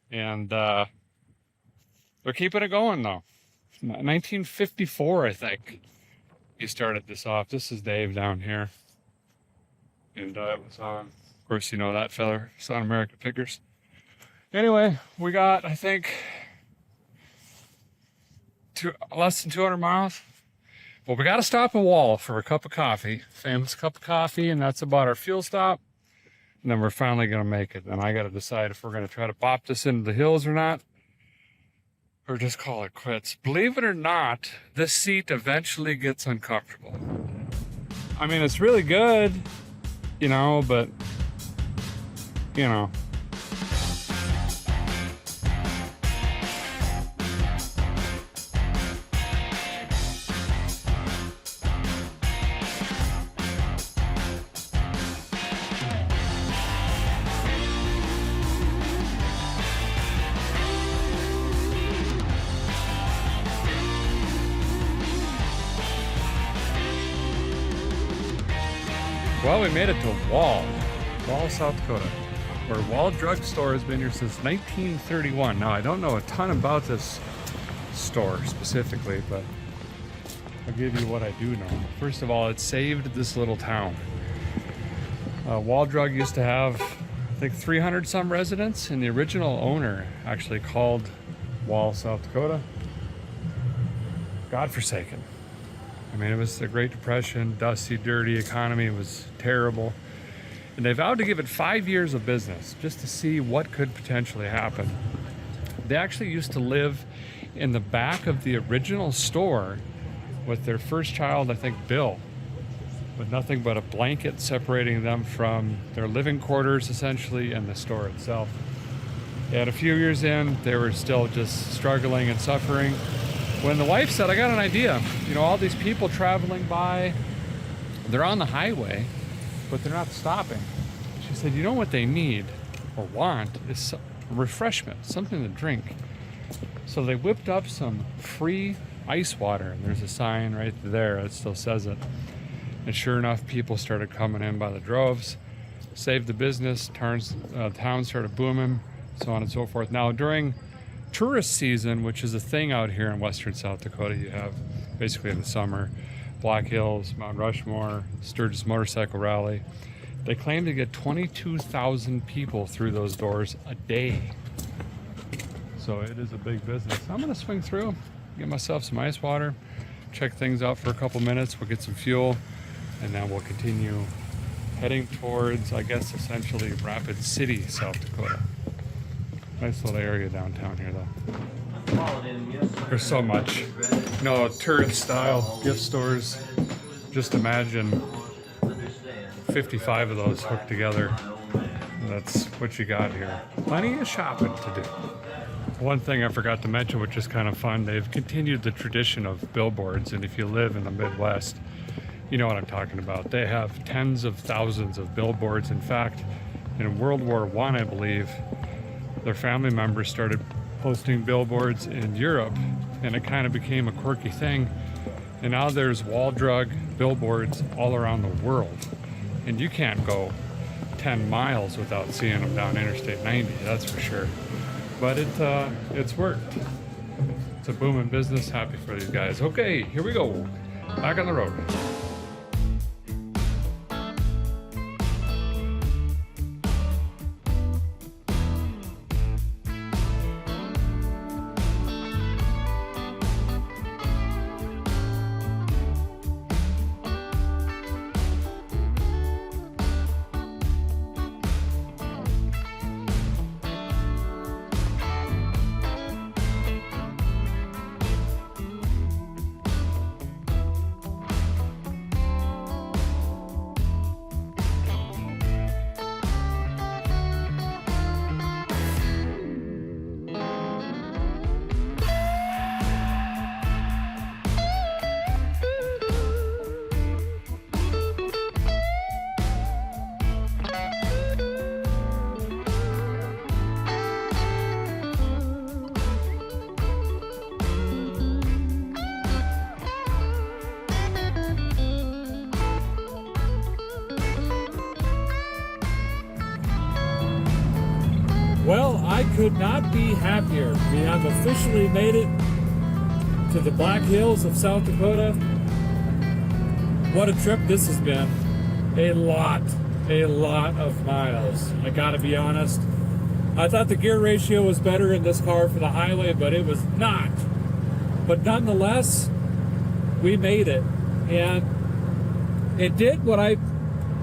And they're keeping it going, though. 1954, I think, he started this off. This is Dave down here. And it was on, of course, you know that feller. It's on American Pickers. Anyway, we got, I think, less than 200 miles. Well, we got to stop at Wall for a cup of coffee. Famous cup of coffee, and that's about our fuel stop. And then we're finally going to make it. And I got to decide if we're going to try to bop this into the hills or not. Or just call it quits. Believe it or not, this seat eventually gets uncomfortable. I mean, it's really good, you know, but, you know. Well, we made it to Wall, South Dakota, where Wall Drug Store has been here since 1931. Now, I don't know a ton about this store specifically, but I'll give you what I do know. First of all, it saved this little town. Wall Drug used to have, I think, 300 some residents, and the original owner actually called Wall, South Dakota, godforsaken. I mean, it was the Great Depression, dusty, dirty economy. It was terrible. And they vowed to give it 5 years of business just to see what could potentially happen. They actually used to live in the back of the original store with their first child, I think, Bill, with nothing but a blanket separating them from their living quarters, essentially, and the store itself. And a few years in, they were still just struggling and suffering. When the wife said, I got an idea, you know, all these people traveling by, they're on the highway, but they're not stopping. She said, you know what they need or want is refreshment, something to drink. So they whipped up some free ice water, and there's a sign right there that still says it. And sure enough, people started coming in by the droves, saved the business, town started booming, so on and so forth. Now, during tourist season, which is a thing out here in western South Dakota, you have basically in the summer, Black Hills, Mount Rushmore, Sturgis Motorcycle Rally. They claim to get 22,000 people through those doors a day. So it is a big business. I'm gonna swing through, get myself some ice water, check things out for a couple minutes. We'll get some fuel, and then we'll continue heading towards, I guess, essentially Rapid City, South Dakota. Nice little area downtown here, though. There's so much. You know, tourist-style gift stores. Just imagine 55 of those hooked together. That's what you got here. Plenty of shopping to do. One thing I forgot to mention, which is kind of fun, they've continued the tradition of billboards, and if you live in the Midwest, you know what I'm talking about. They have tens of thousands of billboards. In fact, in World War I, I believe, their family members started posting billboards in Europe, and it kind of became a quirky thing. And now there's Wall Drug billboards all around the world. And you can't go 10 miles without seeing them down Interstate 90, that's for sure. But it's worked. It's a booming business. Happy for these guys. Okay, here we go. Back on the road.
I could not be happier. We have officially made it to the Black Hills of South Dakota. What a trip this has been. A lot of miles. I gotta be honest. I thought the gear ratio was better in this car for the highway, but it was not. But nonetheless, we made it. And it did what I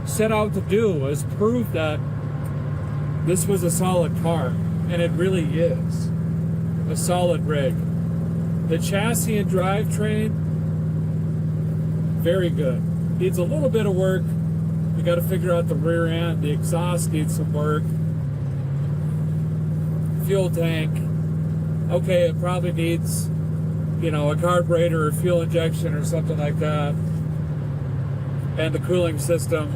set out to do, was prove that this was a solid car. And it really is a solid rig. The chassis and drivetrain, very good. Needs a little bit of work. We got to figure out the rear end. The exhaust needs some work. Fuel tank, okay, it probably needs, you know, a carburetor or fuel injection or something like that. And the cooling system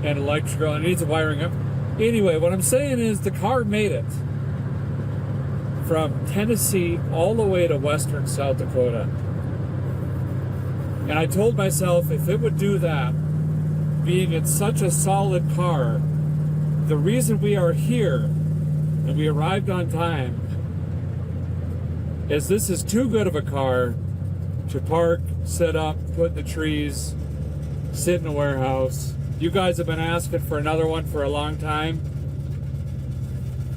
and electrical, and it needs a wiring up. Anyway, what I'm saying is the car made it from Tennessee all the way to western South Dakota. And I told myself if it would do that, being it's such a solid car, the reason we are here and we arrived on time is this is too good of a car to park, sit up, put in the trees, sit in a warehouse. You guys have been asking for another one for a long time.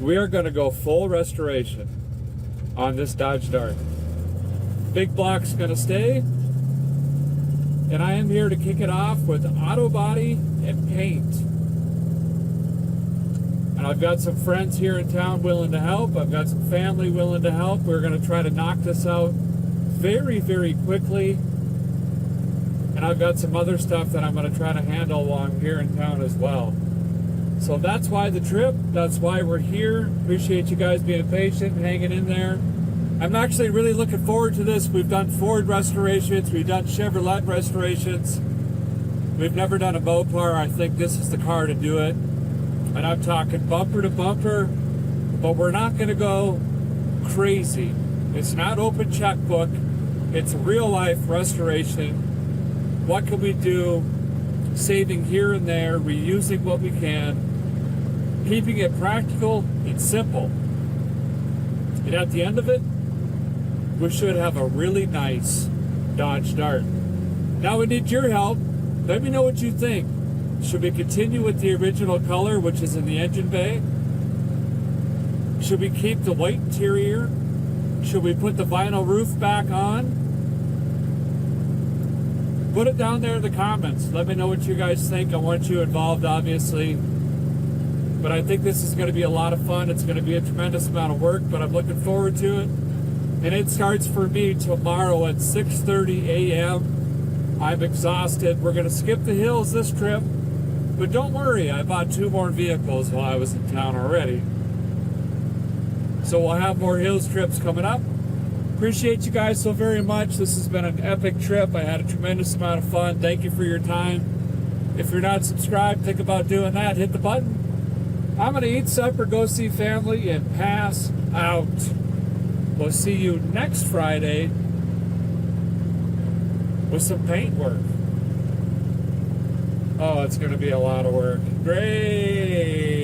We are going to go full restoration on this Dodge Dart. Big block's going to stay, and I am here to kick it off with auto body and paint. And I've got some friends here in town willing to help. I've got some family willing to help. We're going to try to knock this out very, very quickly. And I've got some other stuff that I'm going to try to handle while I'm here in town as well. So that's why the trip. That's why we're here. Appreciate you guys being patient and hanging in there. I'm actually really looking forward to this. We've done Ford restorations. We've done Chevrolet restorations. We've never done a Mopar. I think this is the car to do it. And I'm talking bumper to bumper, but we're not going to go crazy. It's not open checkbook. It's real life restoration. What can we do? Saving here and there, reusing what we can, keeping it practical and simple. And at the end of it, we should have a really nice Dodge Dart. Now we need your help. Let me know what you think. Should we continue with the original color, which is in the engine bay? Should we keep the white interior? Should we put the vinyl roof back on? Put it down there in the comments. Let me know what you guys think. I want you involved, obviously. But I think this is going to be a lot of fun. It's going to be a tremendous amount of work, but I'm looking forward to it. And it starts for me tomorrow at 6:30 a.m. I'm exhausted. We're going to skip the hills this trip. But don't worry, I bought 2 more vehicles while I was in town already. So we'll have more hills trips coming up. Appreciate you guys so very much. This has been an epic trip. I had a tremendous amount of fun. Thank you for your time. If you're not subscribed, think about doing that. Hit the button. I'm going to eat supper, go see family, and pass out. We'll see you next Friday with some paint work. Oh, it's going to be a lot of work. Great.